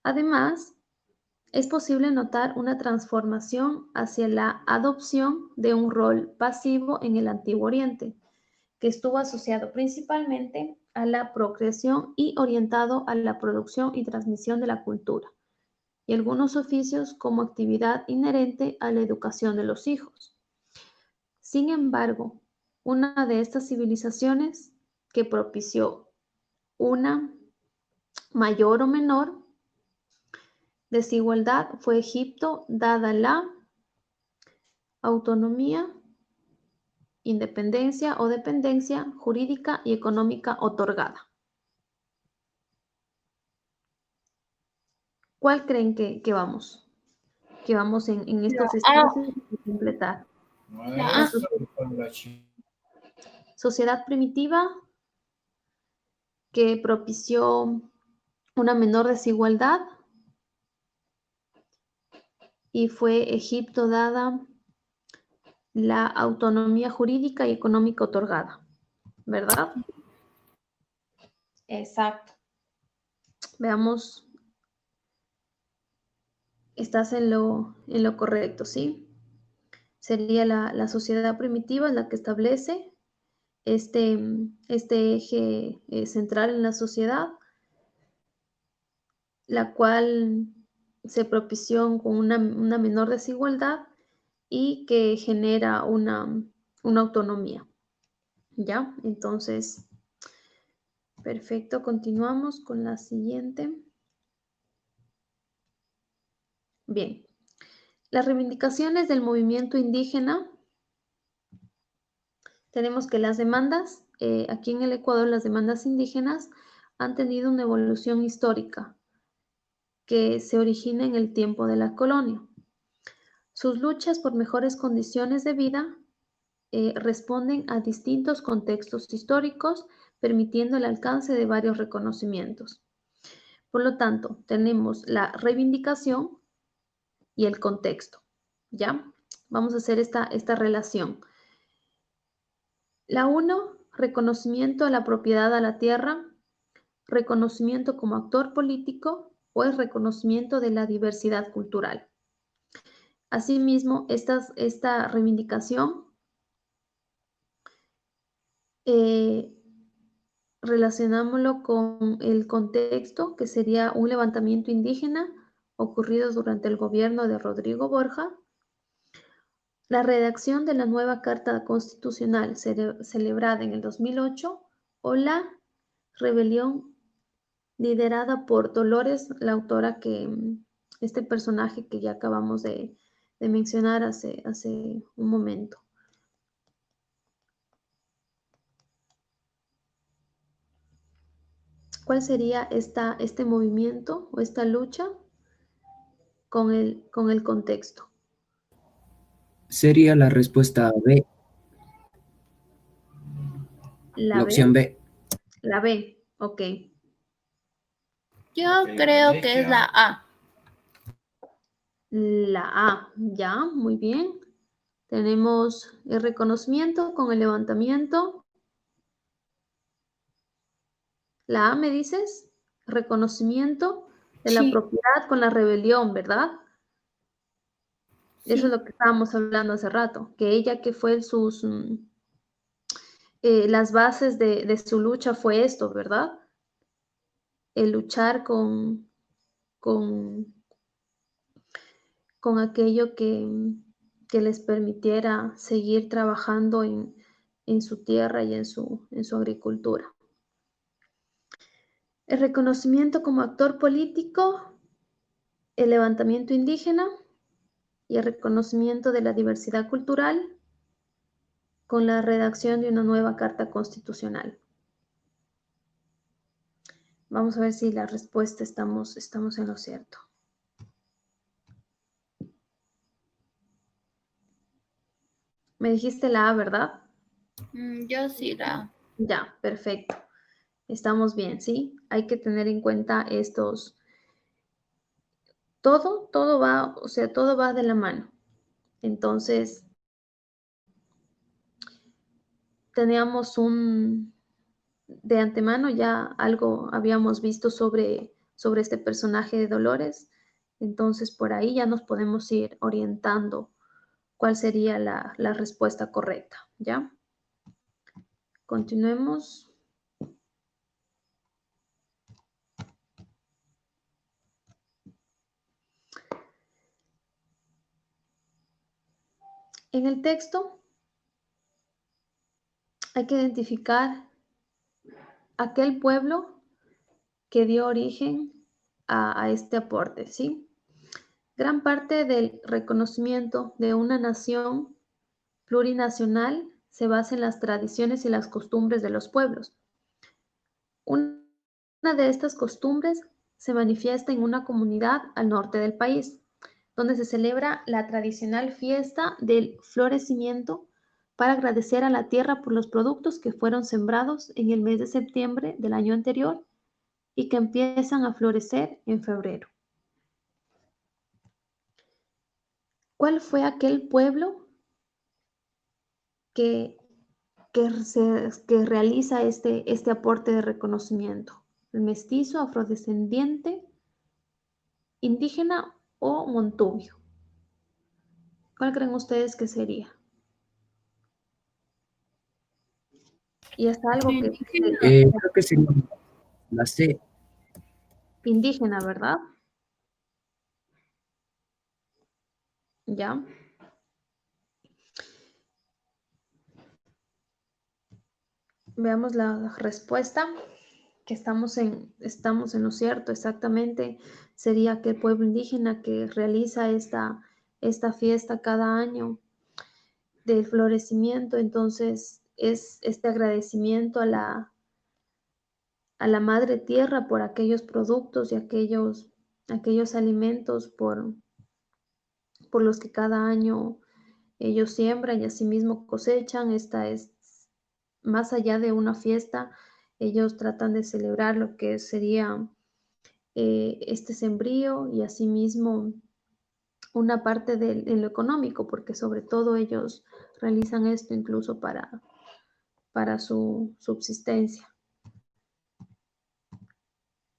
Además, es posible notar una transformación hacia la adopción de un rol pasivo en el Antiguo Oriente, que estuvo asociado principalmente a la procreación y orientado a la producción y transmisión de la cultura, y algunos oficios como actividad inherente a la educación de los hijos. Sin embargo, una de estas civilizaciones que propició una mayor o menor desigualdad fue Egipto, dada la autonomía, independencia o dependencia jurídica y económica otorgada. ¿Cuál creen que vamos? Que vamos en estos estudios a completar. La A. Sociedad primitiva que propició una menor desigualdad y fue Egipto dada la autonomía jurídica y económica otorgada, ¿verdad? Exacto. Veamos, estás en lo correcto, ¿sí? Sería la sociedad primitiva la que establece este eje central en la sociedad, la cual se propició con una menor desigualdad y que genera una autonomía. ¿Ya? Entonces, perfecto, continuamos con la siguiente. Bien, las reivindicaciones del movimiento indígena. Tenemos que las demandas, aquí en el Ecuador, las demandas indígenas han tenido una evolución histórica que se origina en el tiempo de la colonia. Sus luchas por mejores condiciones de vida responden a distintos contextos históricos, permitiendo el alcance de varios reconocimientos. Por lo tanto, tenemos la reivindicación y el contexto, ¿ya? Vamos a hacer esta relación. La 1, reconocimiento a la propiedad a la tierra, reconocimiento como actor político o el reconocimiento de la diversidad cultural. Asimismo, esta reivindicación relacionámoslo con el contexto, que sería un levantamiento indígena ocurrido durante el gobierno de Rodrigo Borja, la redacción de la nueva Carta Constitucional celebrada en el 2008 o la rebelión liderada por Dolores, la autora este personaje que ya acabamos de mencionar hace un momento. ¿Cuál sería este movimiento o esta lucha con el contexto? Sería la respuesta B. La opción B. La B, ok. Yo creo que es la A. La A, ya, muy bien. Tenemos el reconocimiento con el levantamiento. La A, ¿me dices? Reconocimiento de la propiedad con la rebelión, ¿verdad? Sí. Eso es lo que estábamos hablando hace rato, que ella que fue las bases de su lucha fue esto, ¿verdad? El luchar con aquello que les permitiera seguir trabajando en su tierra y en su agricultura. El reconocimiento como actor político, el levantamiento indígena y el reconocimiento de la diversidad cultural con la redacción de una nueva Carta Constitucional. Vamos a ver si la respuesta estamos en lo cierto. Me dijiste la A, ¿verdad? Yo sí, la A. Ya, perfecto. Estamos bien, ¿sí? Hay que tener en cuenta estos. Todo va, o sea, todo va de la mano. Entonces, teníamos de antemano ya algo habíamos visto sobre este personaje de Dolores. Entonces, por ahí ya nos podemos ir orientando cuál sería la respuesta correcta, ¿ya? Continuemos. En el texto hay que identificar aquel pueblo que dio origen a este aporte, ¿sí? Gran parte del reconocimiento de una nación plurinacional se basa en las tradiciones y las costumbres de los pueblos. Una de estas costumbres se manifiesta en una comunidad al norte del país, donde se celebra la tradicional fiesta del florecimiento para agradecer a la tierra por los productos que fueron sembrados en el mes de septiembre del año anterior y que empiezan a florecer en febrero. ¿Cuál fue aquel pueblo que, que realiza este aporte de reconocimiento? ¿El mestizo, afrodescendiente, indígena o montubio? ¿Cuál creen ustedes que sería? Y hasta algo que Creo que sería la C. indígena, ¿verdad? Ya. Veamos la respuesta, que estamos en lo cierto, exactamente. Sería aquel pueblo indígena que realiza esta fiesta cada año del florecimiento. Entonces, es este agradecimiento a la madre tierra por aquellos productos y aquellos alimentos por los que cada año ellos siembran y asimismo cosechan. Esta es más allá de una fiesta, ellos tratan de celebrar lo que sería este sembrío y asimismo una parte en lo económico, porque sobre todo ellos realizan esto incluso para su subsistencia.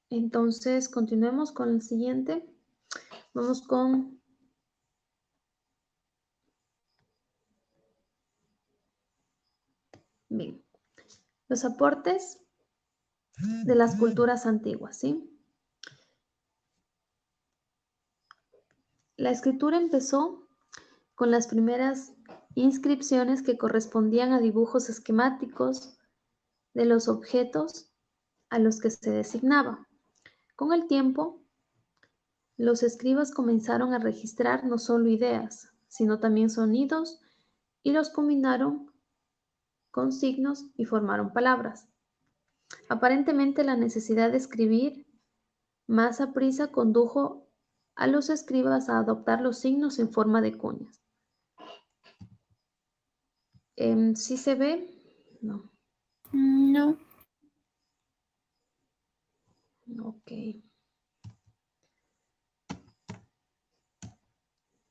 Entonces, continuemos con el siguiente. Vamos con bien, los aportes de las culturas antiguas, ¿sí? La escritura empezó con las primeras inscripciones que correspondían a dibujos esquemáticos de los objetos a los que se designaba. Con el tiempo, los escribas comenzaron a registrar no solo ideas, sino también sonidos y los combinaron con signos y formaron palabras. Aparentemente, la necesidad de escribir más aprisa condujo a los escribas a adoptar los signos en forma de cuñas. ¿Sí se ve? No. No. Ok.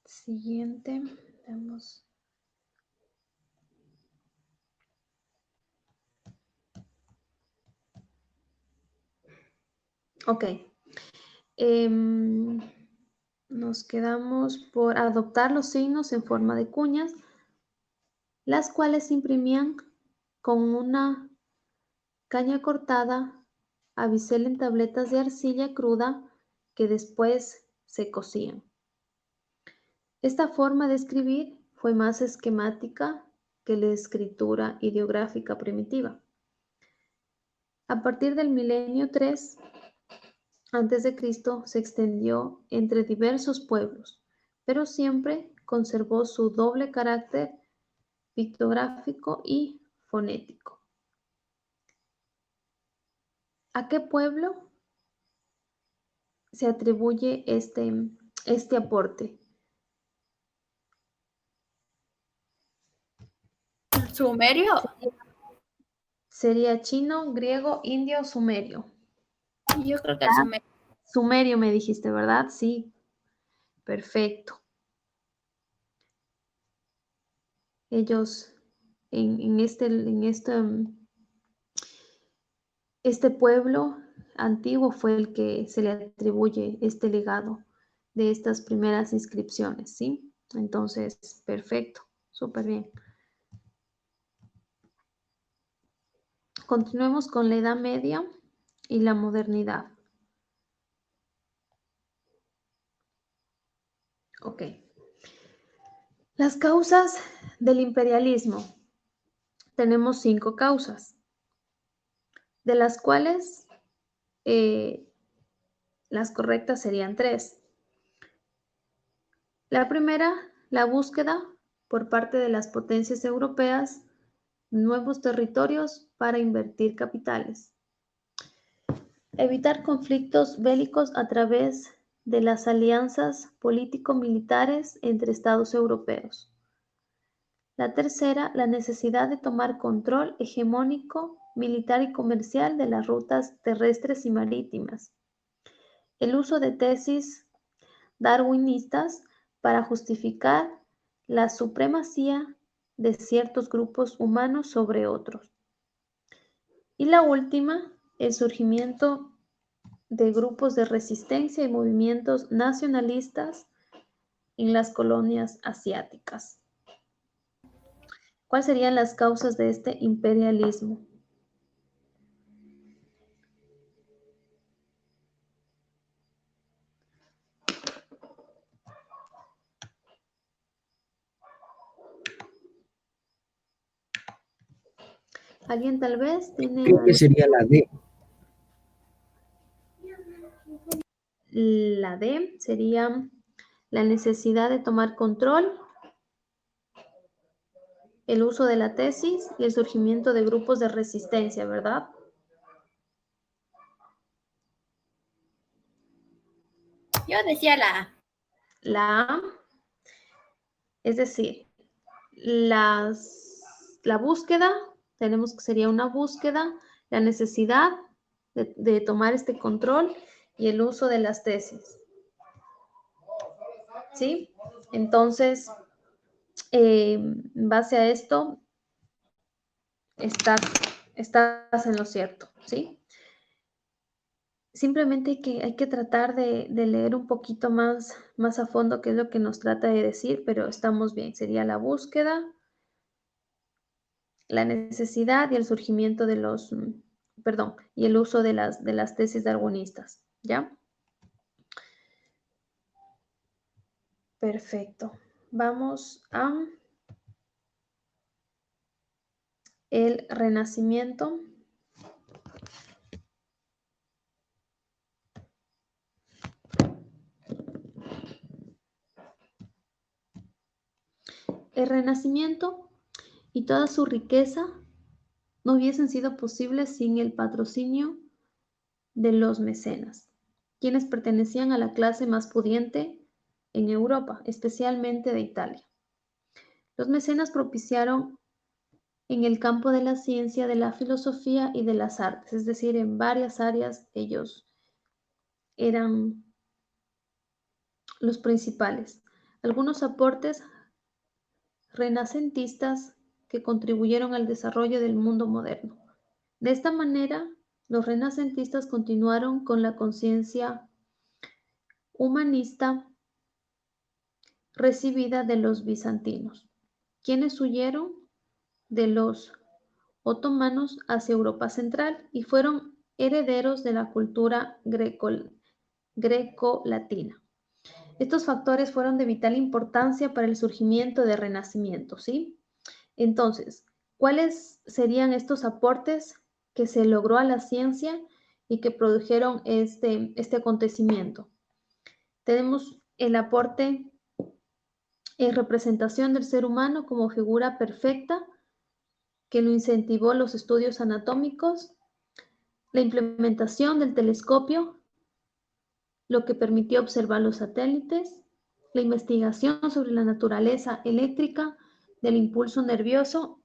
Siguiente. Veamos. Ok. Nos quedamos por adoptar los signos en forma de cuñas, las cuales se imprimían con una caña cortada a bisel en tabletas de arcilla cruda que después se cocían. Esta forma de escribir fue más esquemática que la escritura ideográfica primitiva. A partir del milenio 3 antes de Cristo se extendió entre diversos pueblos, pero siempre conservó su doble carácter pictográfico y fonético. ¿A qué pueblo se atribuye este aporte? ¿Sumerio? Sería chino, griego, indio, sumerio. Yo creo que el sumerio. Sumerio me dijiste, ¿verdad? Sí. Perfecto. Ellos este pueblo antiguo fue el que se le atribuye este legado de estas primeras inscripciones, ¿sí? Entonces, perfecto, súper bien. Continuemos con la Edad Media y la modernidad. Ok. Las causas del imperialismo. Tenemos 5 causas, de las cuales las correctas serían 3. La primera, la búsqueda por parte de las potencias europeas nuevos territorios para invertir capitales. Evitar conflictos bélicos a través de las alianzas político-militares entre estados europeos. La tercera, la necesidad de tomar control hegemónico, militar y comercial de las rutas terrestres y marítimas. El uso de tesis darwinistas para justificar la supremacía de ciertos grupos humanos sobre otros. Y la última, el surgimiento de grupos de resistencia y movimientos nacionalistas en las colonias asiáticas. ¿Cuáles serían las causas de este imperialismo? ¿Alguien tal vez tiene Creo que sería la D. La D? Sería la necesidad de tomar control, el uso de la tesis y el surgimiento de grupos de resistencia, ¿verdad? Yo decía la A. La A, es decir, la búsqueda, tenemos que sería una búsqueda, la necesidad de tomar este control y el uso de las tesis. ¿Sí? Entonces, en base a esto, estás en lo cierto, ¿sí? Simplemente hay que tratar de leer un poquito más a fondo qué es lo que nos trata de decir, pero estamos bien. Sería la búsqueda, la necesidad y el surgimiento de y el uso de las tesis darwinistas, ¿ya? Perfecto. Vamos a el Renacimiento. El Renacimiento y toda su riqueza no hubiesen sido posibles sin el patrocinio de los mecenas, quienes pertenecían a la clase más pudiente en Europa, especialmente de Italia. Los mecenas propiciaron en el campo de la ciencia, de la filosofía y de las artes, es decir, en varias áreas ellos eran los principales. Algunos aportes renacentistas que contribuyeron al desarrollo del mundo moderno. De esta manera, los renacentistas continuaron con la conciencia humanista recibida de los bizantinos, quienes huyeron de los otomanos hacia Europa Central y fueron herederos de la cultura greco-latina. Estos factores fueron de vital importancia para el surgimiento del Renacimiento, ¿sí? Entonces, ¿cuáles serían estos aportes que se logró a la ciencia y que produjeron este acontecimiento? Tenemos el aporte en representación del ser humano como figura perfecta, que lo incentivó los estudios anatómicos, la implementación del telescopio, lo que permitió observar los satélites, la investigación sobre la naturaleza eléctrica, del impulso nervioso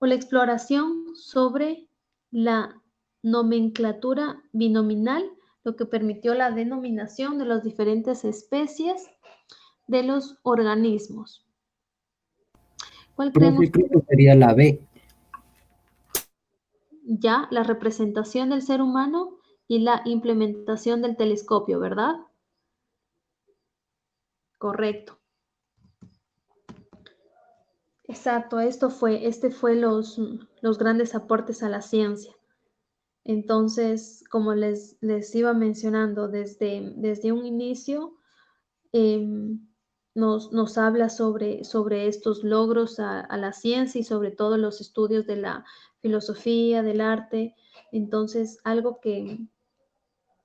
o la exploración sobre la nomenclatura binominal, lo que permitió la denominación de las diferentes especies de los organismos. ¿Cuál creen Profe, creo ustedes? que sería la B. Ya, la representación del ser humano y la implementación del telescopio, ¿verdad? Correcto. Exacto, este fue los grandes aportes a la ciencia. Entonces, como les iba mencionando, desde un inicio nos habla sobre estos logros a la ciencia y sobre todo los estudios de la filosofía, del arte. Entonces, algo que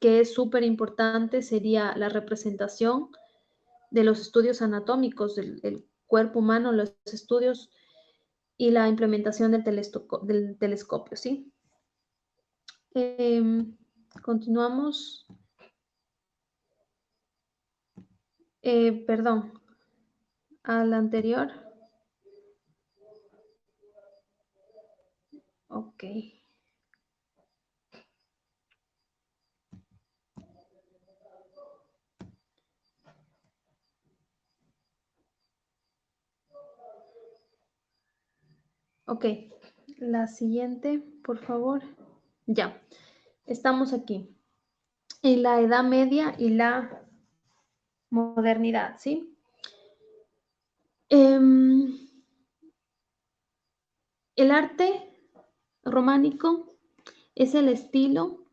es súper importante sería la representación de los estudios anatómicos del cuerpo humano, los estudios y la implementación del telescopio, ¿sí? Continuamos. Perdón, al anterior. Ok. Ok, la siguiente, por favor. Ya, estamos aquí. En la Edad Media y la modernidad, ¿sí? El arte románico es el estilo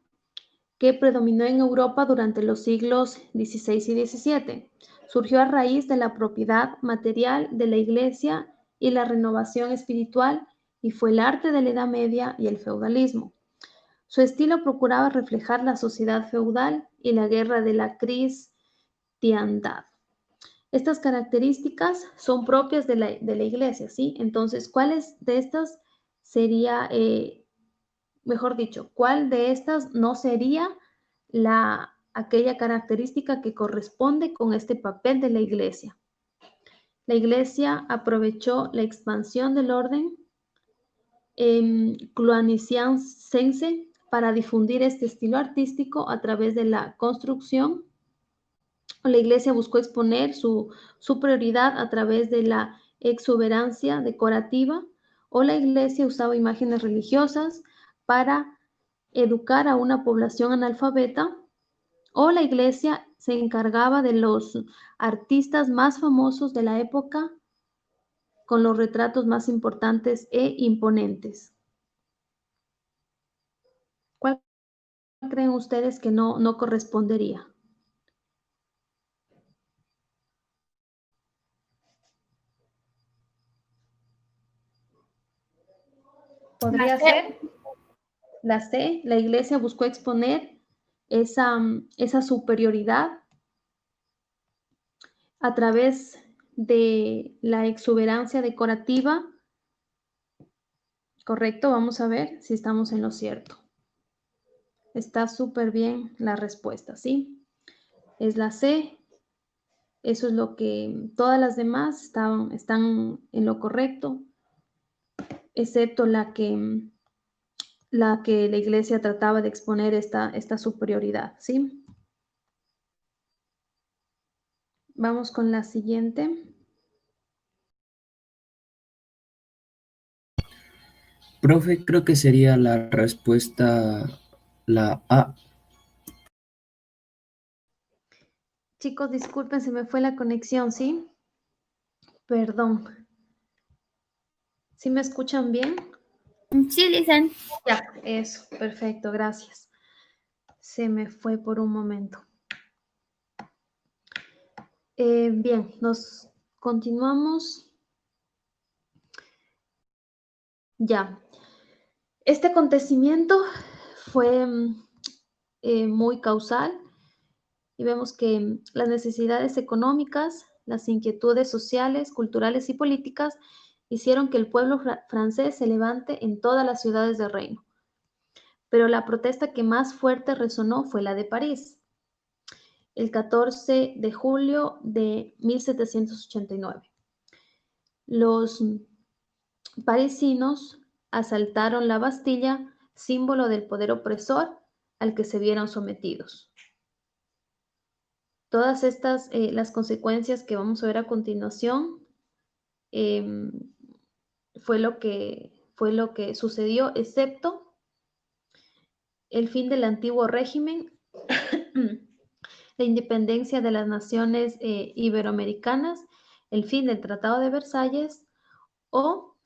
que predominó en Europa durante los siglos XVI y XVII. Surgió a raíz de la propiedad material de la Iglesia y la renovación espiritual, y fue el arte de la Edad Media y el feudalismo. Su estilo procuraba reflejar la sociedad feudal y la guerra de la cristiandad. Estas características son propias de la Iglesia, ¿sí? Entonces, ¿cuáles de estas sería, mejor dicho, cuál de estas no sería aquella característica que corresponde con este papel de la Iglesia? La Iglesia aprovechó la expansión del orden cluniacense para difundir este estilo artístico a través de la construcción. La Iglesia buscó exponer su superioridad a través de la exuberancia decorativa, o la Iglesia usaba imágenes religiosas para educar a una población analfabeta, o la Iglesia se encargaba de los artistas más famosos de la época con los retratos más importantes e imponentes. ¿Cuál creen ustedes que no correspondería? ¿Podría ser la C? La Iglesia buscó exponer esa superioridad a través de la exuberancia decorativa. Correcto, vamos a ver si estamos en lo cierto. Está súper bien la respuesta, ¿sí? Es la C. Eso es lo que todas las demás están en lo correcto, excepto la que la Iglesia trataba de exponer esta superioridad, ¿sí? Vamos con la siguiente. Profe, creo que sería la respuesta la A. Chicos, disculpen, se me fue la conexión, ¿sí? Perdón. ¿Sí me escuchan bien? Sí, Lisan. Ya, eso, perfecto, gracias. Se me fue por un momento. Bien, nos continuamos. Ya. Este acontecimiento fue muy causal, y vemos que las necesidades económicas, las inquietudes sociales, culturales y políticas hicieron que el pueblo francés se levante en todas las ciudades del reino. Pero la protesta que más fuerte resonó fue la de París, el 14 de julio de 1789. los parisinos asaltaron la Bastilla, símbolo del poder opresor al que se vieron sometidos. Todas estas, las consecuencias que vamos a ver a continuación, fue lo que sucedió, excepto el fin del antiguo régimen, la independencia de las naciones iberoamericanas, el fin del Tratado de Versalles o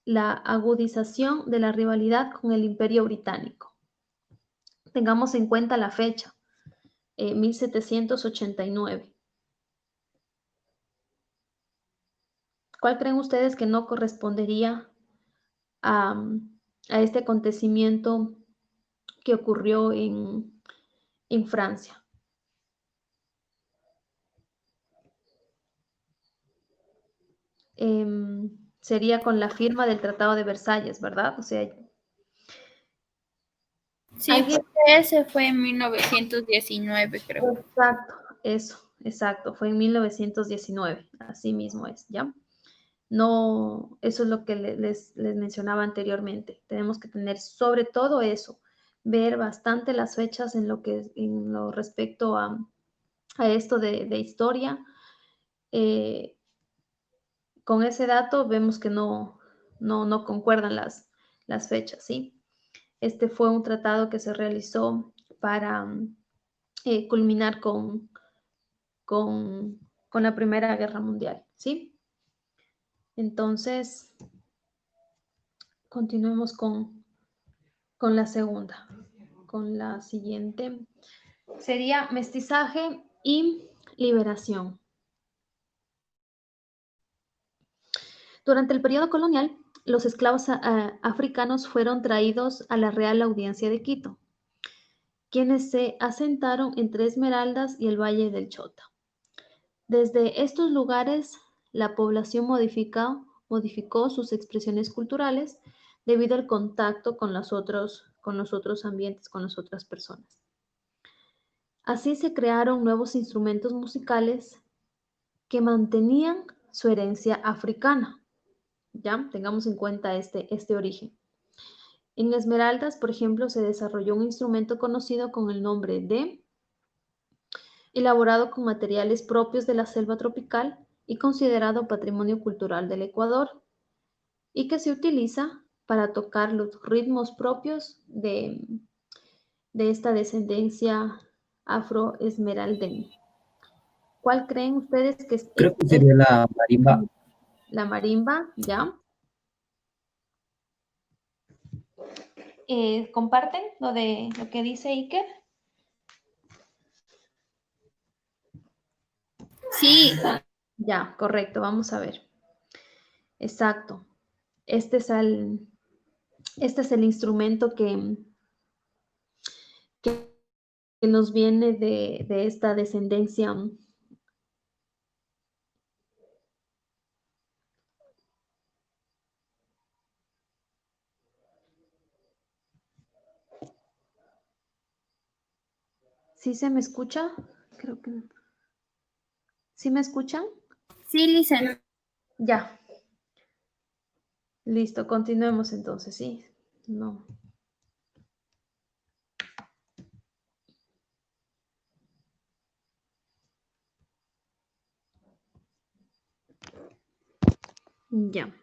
la agudización de la rivalidad con el Imperio Británico. Tengamos en cuenta la fecha, 1789. ¿Cuál creen ustedes que no correspondería a este acontecimiento que ocurrió en Francia? Sería con la firma del Tratado de Versalles, ¿verdad? O sea, Sí, ¿alguien? porque ese fue en 1919, creo. Exacto, eso, exacto, fue en 1919, así mismo es, ¿ya? No, eso es lo que les mencionaba anteriormente. Tenemos que tener sobre todo eso, ver bastante las fechas en lo respecto a esto de historia. Con ese dato vemos que no concuerdan las fechas, ¿sí? Este fue un tratado que se realizó para culminar con la Primera Guerra Mundial, ¿sí? Entonces, continuemos con la segunda, con la siguiente. Sería mestizaje y liberación. Durante el periodo colonial, los esclavos africanos fueron traídos a la Real Audiencia de Quito, quienes se asentaron entre Esmeraldas y el Valle del Chota. Desde estos lugares, la población modificó sus expresiones culturales debido al contacto con los otros ambientes, con las otras personas. Así se crearon nuevos instrumentos musicales que mantenían su herencia africana. ¿Ya? Tengamos en cuenta este origen. En Esmeraldas, por ejemplo, se desarrolló un instrumento conocido con el nombre de, elaborado con materiales propios de la selva tropical y considerado patrimonio cultural del Ecuador, y que se utiliza para tocar los ritmos propios de esta descendencia afroesmeraldeña. ¿Cuál creen ustedes que es Creo que sería la marimba. la marimba? ¿Ya? ¿Comparten lo que dice Iker? Sí, Ya, correcto, vamos a ver. Exacto. Este es el instrumento que nos viene de esta descendencia ¿Sí se me escucha? Creo que no. ¿Sí me escuchan? sí, Lisa. Ya. Listo, continuemos entonces, ¿sí? No. Ya.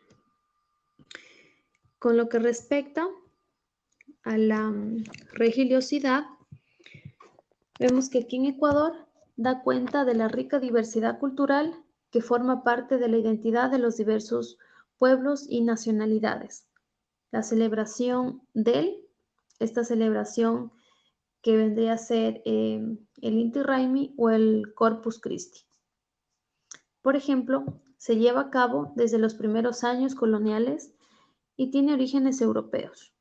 Con lo que respecta a la religiosidad, vemos que aquí en Ecuador da cuenta de la rica diversidad cultural que forma parte de la identidad de los diversos pueblos y nacionalidades. La celebración esta celebración que vendría a ser el Inti Raymi o el Corpus Christi. Por ejemplo, se lleva a cabo desde los primeros años coloniales y tiene orígenes europeos.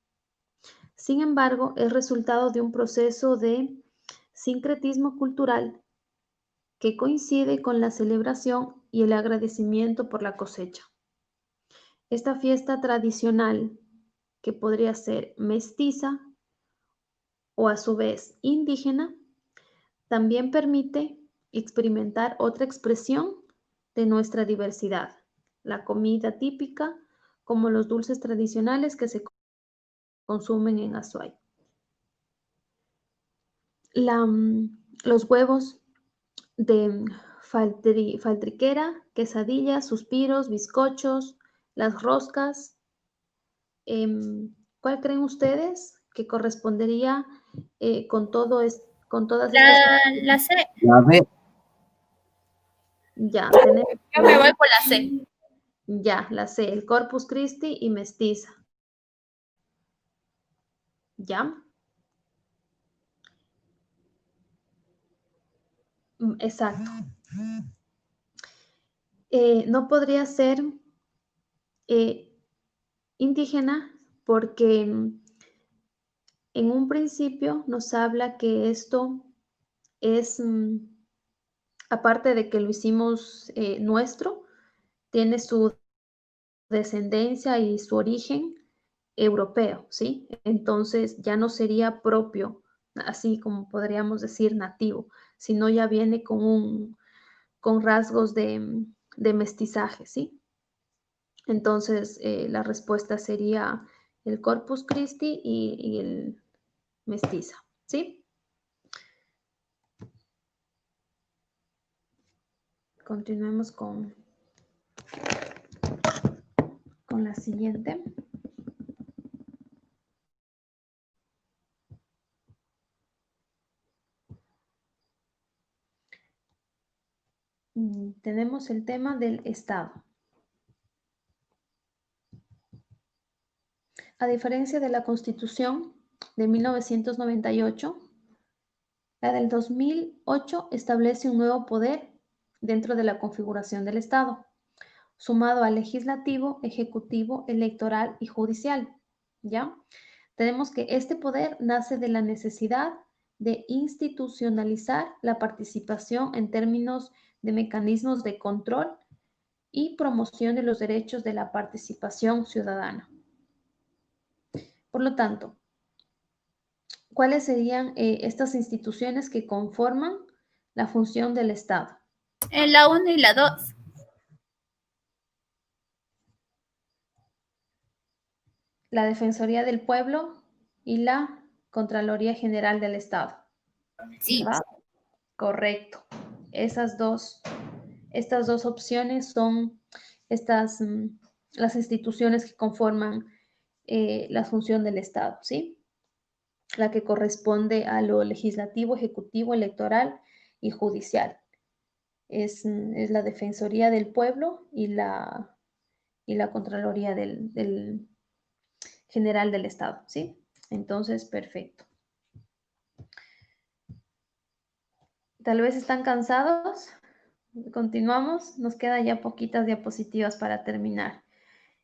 Sin embargo, es resultado de un proceso de sincretismo cultural que coincide con la celebración y el agradecimiento por la cosecha. Esta fiesta tradicional, que podría ser mestiza o a su vez indígena, también permite experimentar otra expresión de nuestra diversidad, la comida típica, como los dulces tradicionales que se consumen en Azuay. Los huevos de faltriquera, quesadillas, suspiros, bizcochos, las roscas. ¿Cuál creen ustedes que correspondería con todas estas? La C. La B. Ya, Yo me voy por la C. ya, la C, el Corpus Christi y mestiza. ¿Ya? Exacto. No podría ser indígena porque en un principio nos habla que esto es, aparte de que lo hicimos nuestro, tiene su descendencia y su origen europeo, ¿sí? Entonces ya no sería propio, así como podríamos decir nativo, sino ya viene con rasgos de mestizaje, ¿sí? Entonces la respuesta sería el Corpus Christi y el mestiza, ¿sí? Continuemos con la siguiente. Tenemos el tema del Estado. A diferencia de la Constitución de 1998, la del 2008 establece un nuevo poder dentro de la configuración del Estado, sumado al legislativo, ejecutivo, electoral y judicial. ¿Ya? Tenemos que este poder nace de la necesidad de institucionalizar la participación en términos de mecanismos de control y promoción de los derechos de la participación ciudadana. Por lo tanto, ¿cuáles serían estas instituciones que conforman la función del Estado? En la 1 y la 2. La Defensoría del Pueblo y la Contraloría General del Estado. Sí. ¿Verdad? Correcto. Estas dos opciones son las instituciones que conforman la función del Estado, ¿sí? La que corresponde a lo legislativo, ejecutivo, electoral y judicial. Es la Defensoría del Pueblo y la Contraloría del General del Estado, ¿sí? Entonces, perfecto. Tal vez están cansados. Continuamos. Nos quedan ya poquitas diapositivas para terminar.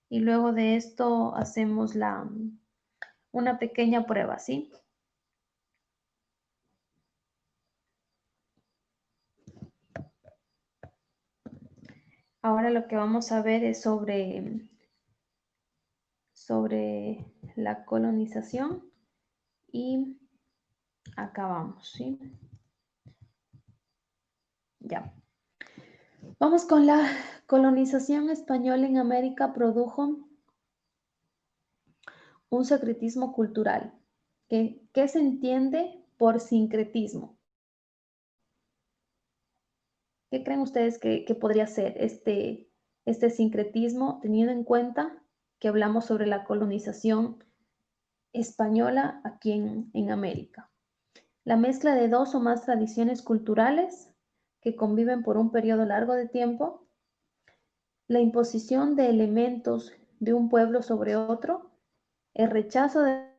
Y luego de esto hacemos una pequeña prueba, ¿sí? Ahora lo que vamos a ver es sobre la colonización y acabamos, ¿sí? Ya. Vamos con la colonización española en América produjo un secretismo cultural. ¿Qué se entiende por sincretismo? ¿Qué creen ustedes que podría ser este sincretismo, teniendo en cuenta que hablamos sobre la colonización española aquí en América? La mezcla de dos o más tradiciones culturales que conviven por un periodo largo de tiempo, la imposición de elementos de un pueblo sobre otro, el rechazo del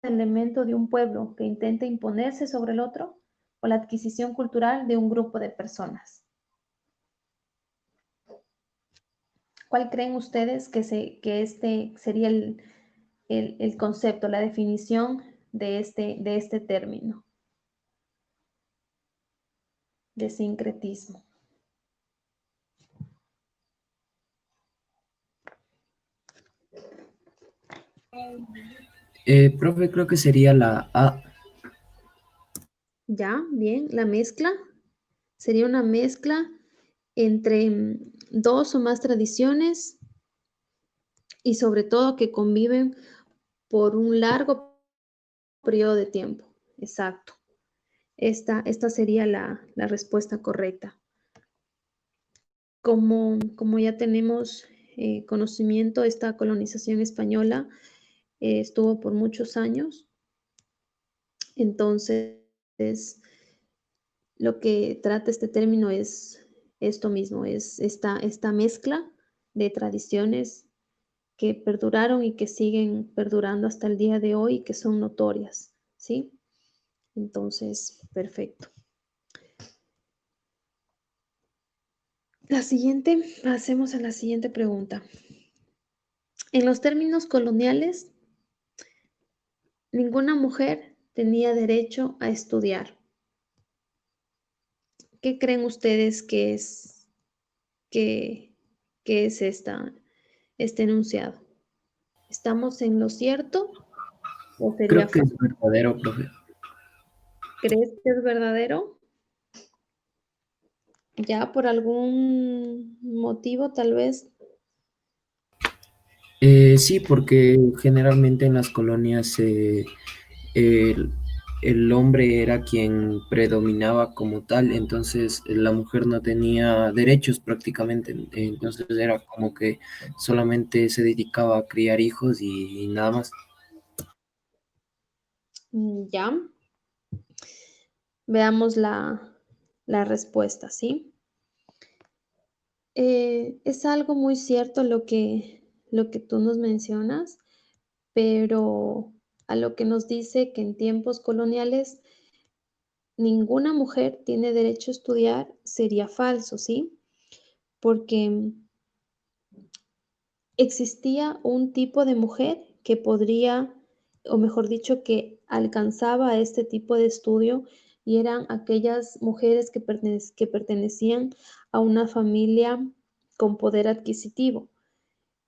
elemento de un pueblo que intenta imponerse sobre el otro, o la adquisición cultural de un grupo de personas. ¿Cuál creen ustedes que este sería el concepto, la definición de este término de sincretismo? Profe, creo que sería la A. Ya, bien, la mezcla sería una mezcla entre dos o más tradiciones y sobre todo que conviven por un largo periodo de tiempo. Exacto. Esta sería la respuesta correcta. Como ya tenemos conocimiento, esta colonización española estuvo por muchos años. Entonces, lo que trata este término es esto mismo, es esta mezcla de tradiciones que perduraron y que siguen perdurando hasta el día de hoy y que son notorias, ¿sí? Entonces, perfecto. Pasemos a la siguiente pregunta. En los términos coloniales, ninguna mujer tenía derecho a estudiar. ¿Qué creen ustedes que es, que es este enunciado? ¿Estamos en lo cierto o sería Creo que falso? es verdadero, profe. ¿Crees que es verdadero? ¿Ya por algún motivo tal vez? Sí, porque generalmente en las colonias el, el hombre era quien predominaba como tal, entonces la mujer no tenía derechos prácticamente, entonces era como que solamente se dedicaba a criar hijos y nada más. Ya. Veamos la respuesta, ¿sí? Es algo muy cierto lo que tú nos mencionas, pero a lo que nos dice que en tiempos coloniales ninguna mujer tiene derecho a estudiar sería falso, ¿sí? Porque existía un tipo de mujer que podría, o mejor dicho, que alcanzaba a este tipo de estudio y eran aquellas mujeres que pertenecían a una familia con poder adquisitivo,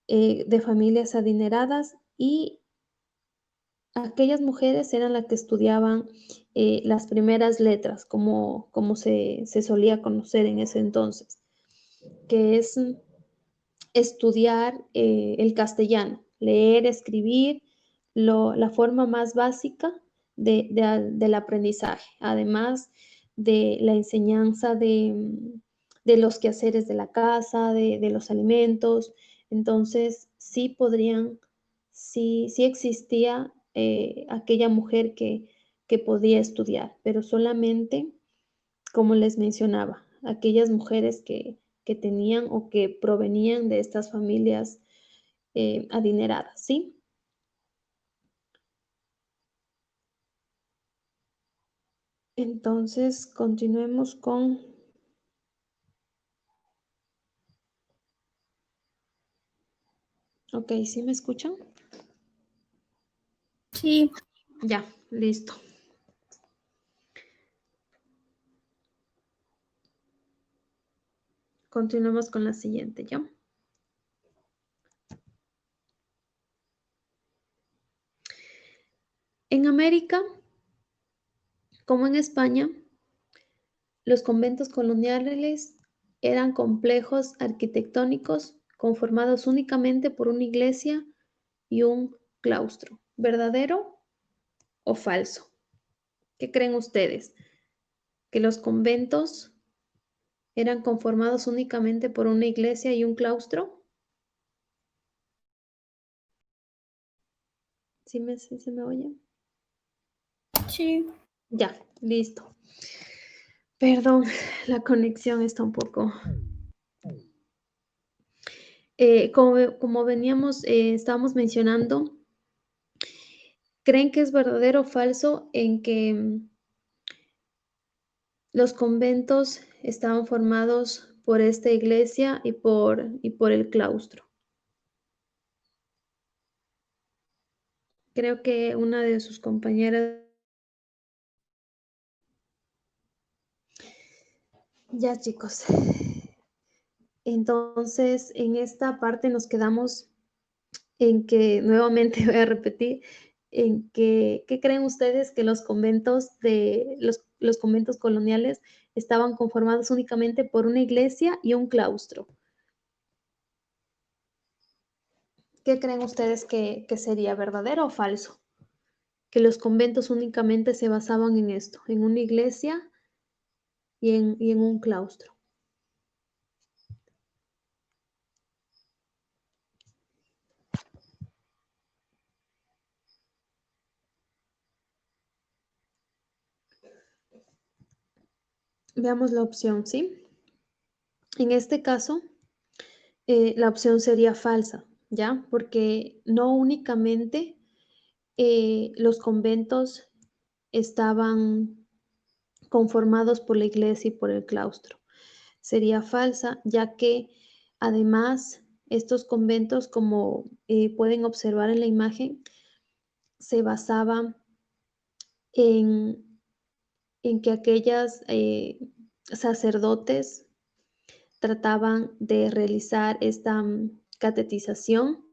de familias adineradas y aquellas mujeres eran las que estudiaban las primeras letras, como se solía conocer en ese entonces, que es estudiar el castellano, leer, escribir, la forma más básica del aprendizaje, además de la enseñanza de los quehaceres de la casa, de los alimentos. Entonces, sí existía aquella mujer que podía estudiar, pero solamente, como les mencionaba, aquellas mujeres que tenían o que provenían de estas familias adineradas, ¿sí? Entonces, continuemos con... Ok, ¿sí me escuchan? Sí. Ya, listo. Continuemos con la siguiente, ¿ya? En América, como en España, los conventos coloniales eran complejos arquitectónicos conformados únicamente por una iglesia y un claustro. ¿Verdadero o falso? ¿Qué creen ustedes? ¿Que los conventos eran conformados únicamente por una iglesia y un claustro? ¿Sí se me oye? Sí. Ya, listo. Perdón, la conexión está un poco... como veníamos, estábamos mencionando, ¿creen que es verdadero o falso en que los conventos estaban formados por esta iglesia y por el claustro? Creo que una de sus compañeras... Ya, chicos. Entonces, en esta parte nos quedamos en que, nuevamente voy a repetir, en que, ¿qué creen ustedes que los los conventos coloniales estaban conformados únicamente por una iglesia y un claustro. ¿Qué creen ustedes que sería, verdadero o falso? Que los conventos únicamente se basaban en esto, en una iglesia y en un claustro. Veamos la opción, ¿sí? En este caso, la opción sería falsa, ¿ya? Porque no únicamente los conventos estaban conformados por la iglesia y por el claustro. Sería falsa, ya que además estos conventos, como pueden observar en la imagen, se basaban en, en que aquellas sacerdotes trataban de realizar esta catetización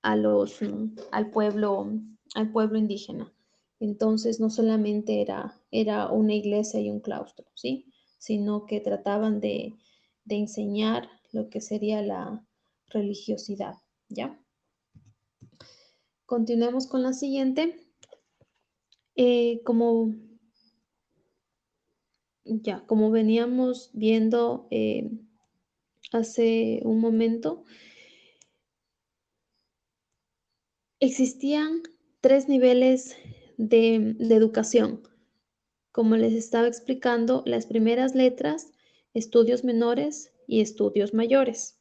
a al pueblo indígena. Entonces, no solamente era una iglesia y un claustro, ¿sí? Sino que trataban de enseñar lo que sería la religiosidad, ¿ya? Continuemos con la siguiente. Como veníamos viendo hace un momento, existían 3 niveles de educación. Como les estaba explicando, las primeras letras, estudios menores y estudios mayores.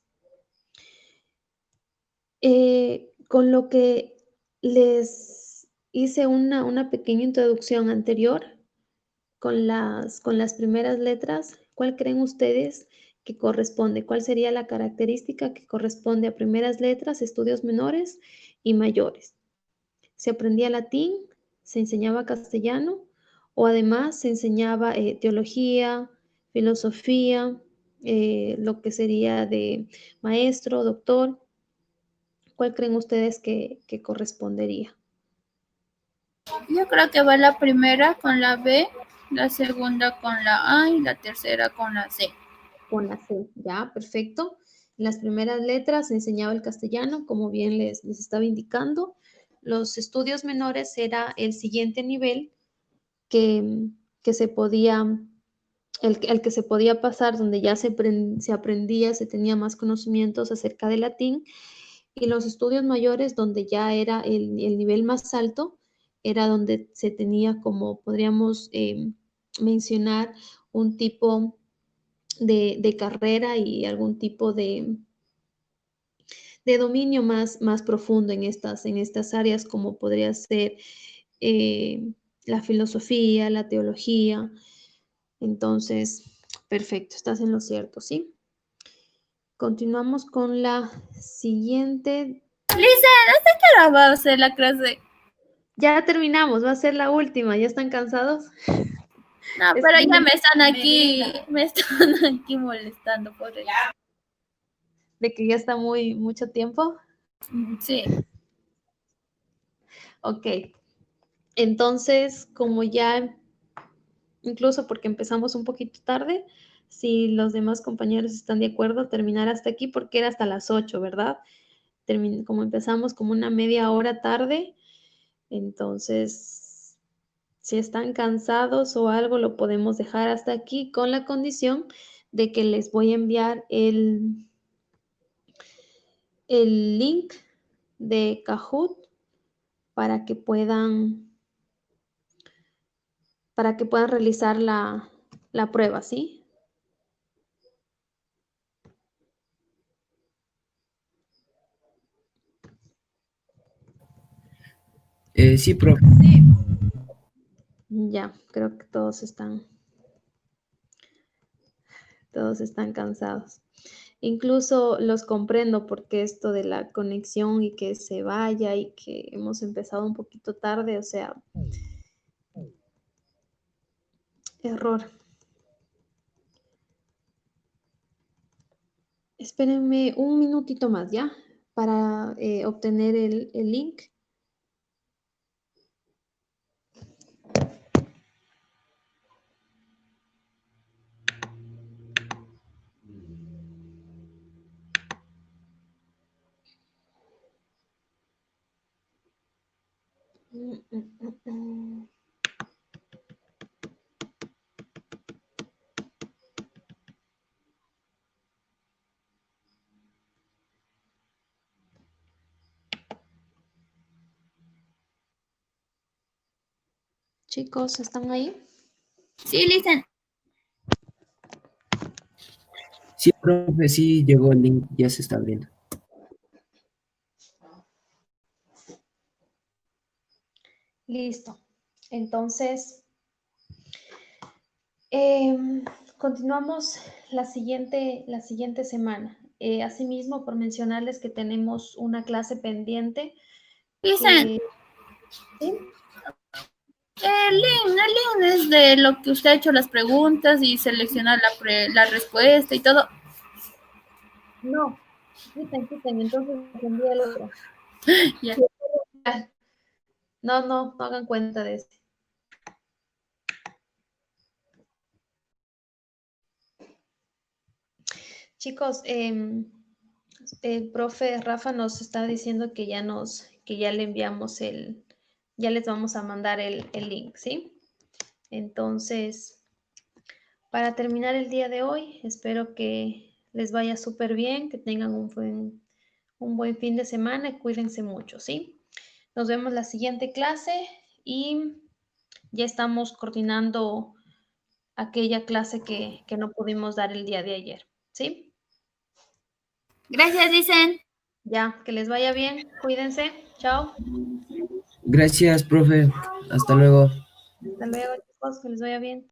Con lo que les hice una pequeña introducción anterior con las primeras letras, ¿cuál creen ustedes que corresponde? ¿Cuál sería la característica que corresponde a primeras letras, estudios menores y mayores? ¿Se aprendía latín? ¿Se enseñaba castellano? ¿O además se enseñaba teología, filosofía, lo que sería de maestro, doctor? ¿Cuál creen ustedes que correspondería? Yo creo que va la primera con la B, la segunda con la A y la tercera con la C. Con la C, ya, perfecto. En las primeras letras se enseñaba el castellano, como bien les estaba indicando. Los estudios menores era el siguiente nivel que se podía, el que se podía pasar, donde ya se aprendía, se tenía más conocimientos acerca del latín. Y los estudios mayores, donde ya era el nivel más alto, era donde se tenía, como podríamos mencionar, un tipo de carrera y algún tipo de dominio más profundo en estas áreas, como podría ser la filosofía, la teología. Entonces, perfecto, estás en lo cierto, ¿sí? Continuamos con la siguiente. Lisa, ¿hasta qué hora va a ser la clase? Ya terminamos, va a ser la última. ¿Ya están cansados? No, pero ya me están aquí molestando por eso. De que ya está mucho tiempo. Sí. Ok. Entonces, como ya, incluso porque empezamos un poquito tarde, si los demás compañeros están de acuerdo, terminar hasta aquí porque era hasta las 8, ¿verdad? Como empezamos como una media hora tarde, entonces, si están cansados o algo, lo podemos dejar hasta aquí con la condición de que les voy a enviar el link de Kahoot para que puedan realizar la prueba, ¿sí? Sí, profe. Ya, creo que todos están cansados. Incluso los comprendo porque esto de la conexión y que se vaya y que hemos empezado un poquito tarde, o sea, error. Espérenme un minutito más, ¿ya? Para obtener el link. Chicos, ¿están ahí? Sí, listen. Sí, profe, sí llegó el link, ya se está abriendo. Listo. Entonces, continuamos la siguiente semana. Asimismo, por mencionarles que tenemos una clase pendiente. Listen. ¿Sí? El link es de lo que usted ha hecho las preguntas y selecciona la respuesta y todo. No, quiten, entonces envía el otro. Ya. No hagan cuenta de este. Chicos, el profe Rafa nos está diciendo que ya le enviamos ya les vamos a mandar el link, ¿sí? Entonces, para terminar el día de hoy, espero que les vaya súper bien, que tengan un buen fin de semana y cuídense mucho, ¿sí? Nos vemos la siguiente clase y ya estamos coordinando aquella clase que no pudimos dar el día de ayer, ¿sí? Gracias, dicen. Ya, que les vaya bien, cuídense, chao. Gracias, profe. Hasta luego. Hasta luego, chicos, que les vaya bien.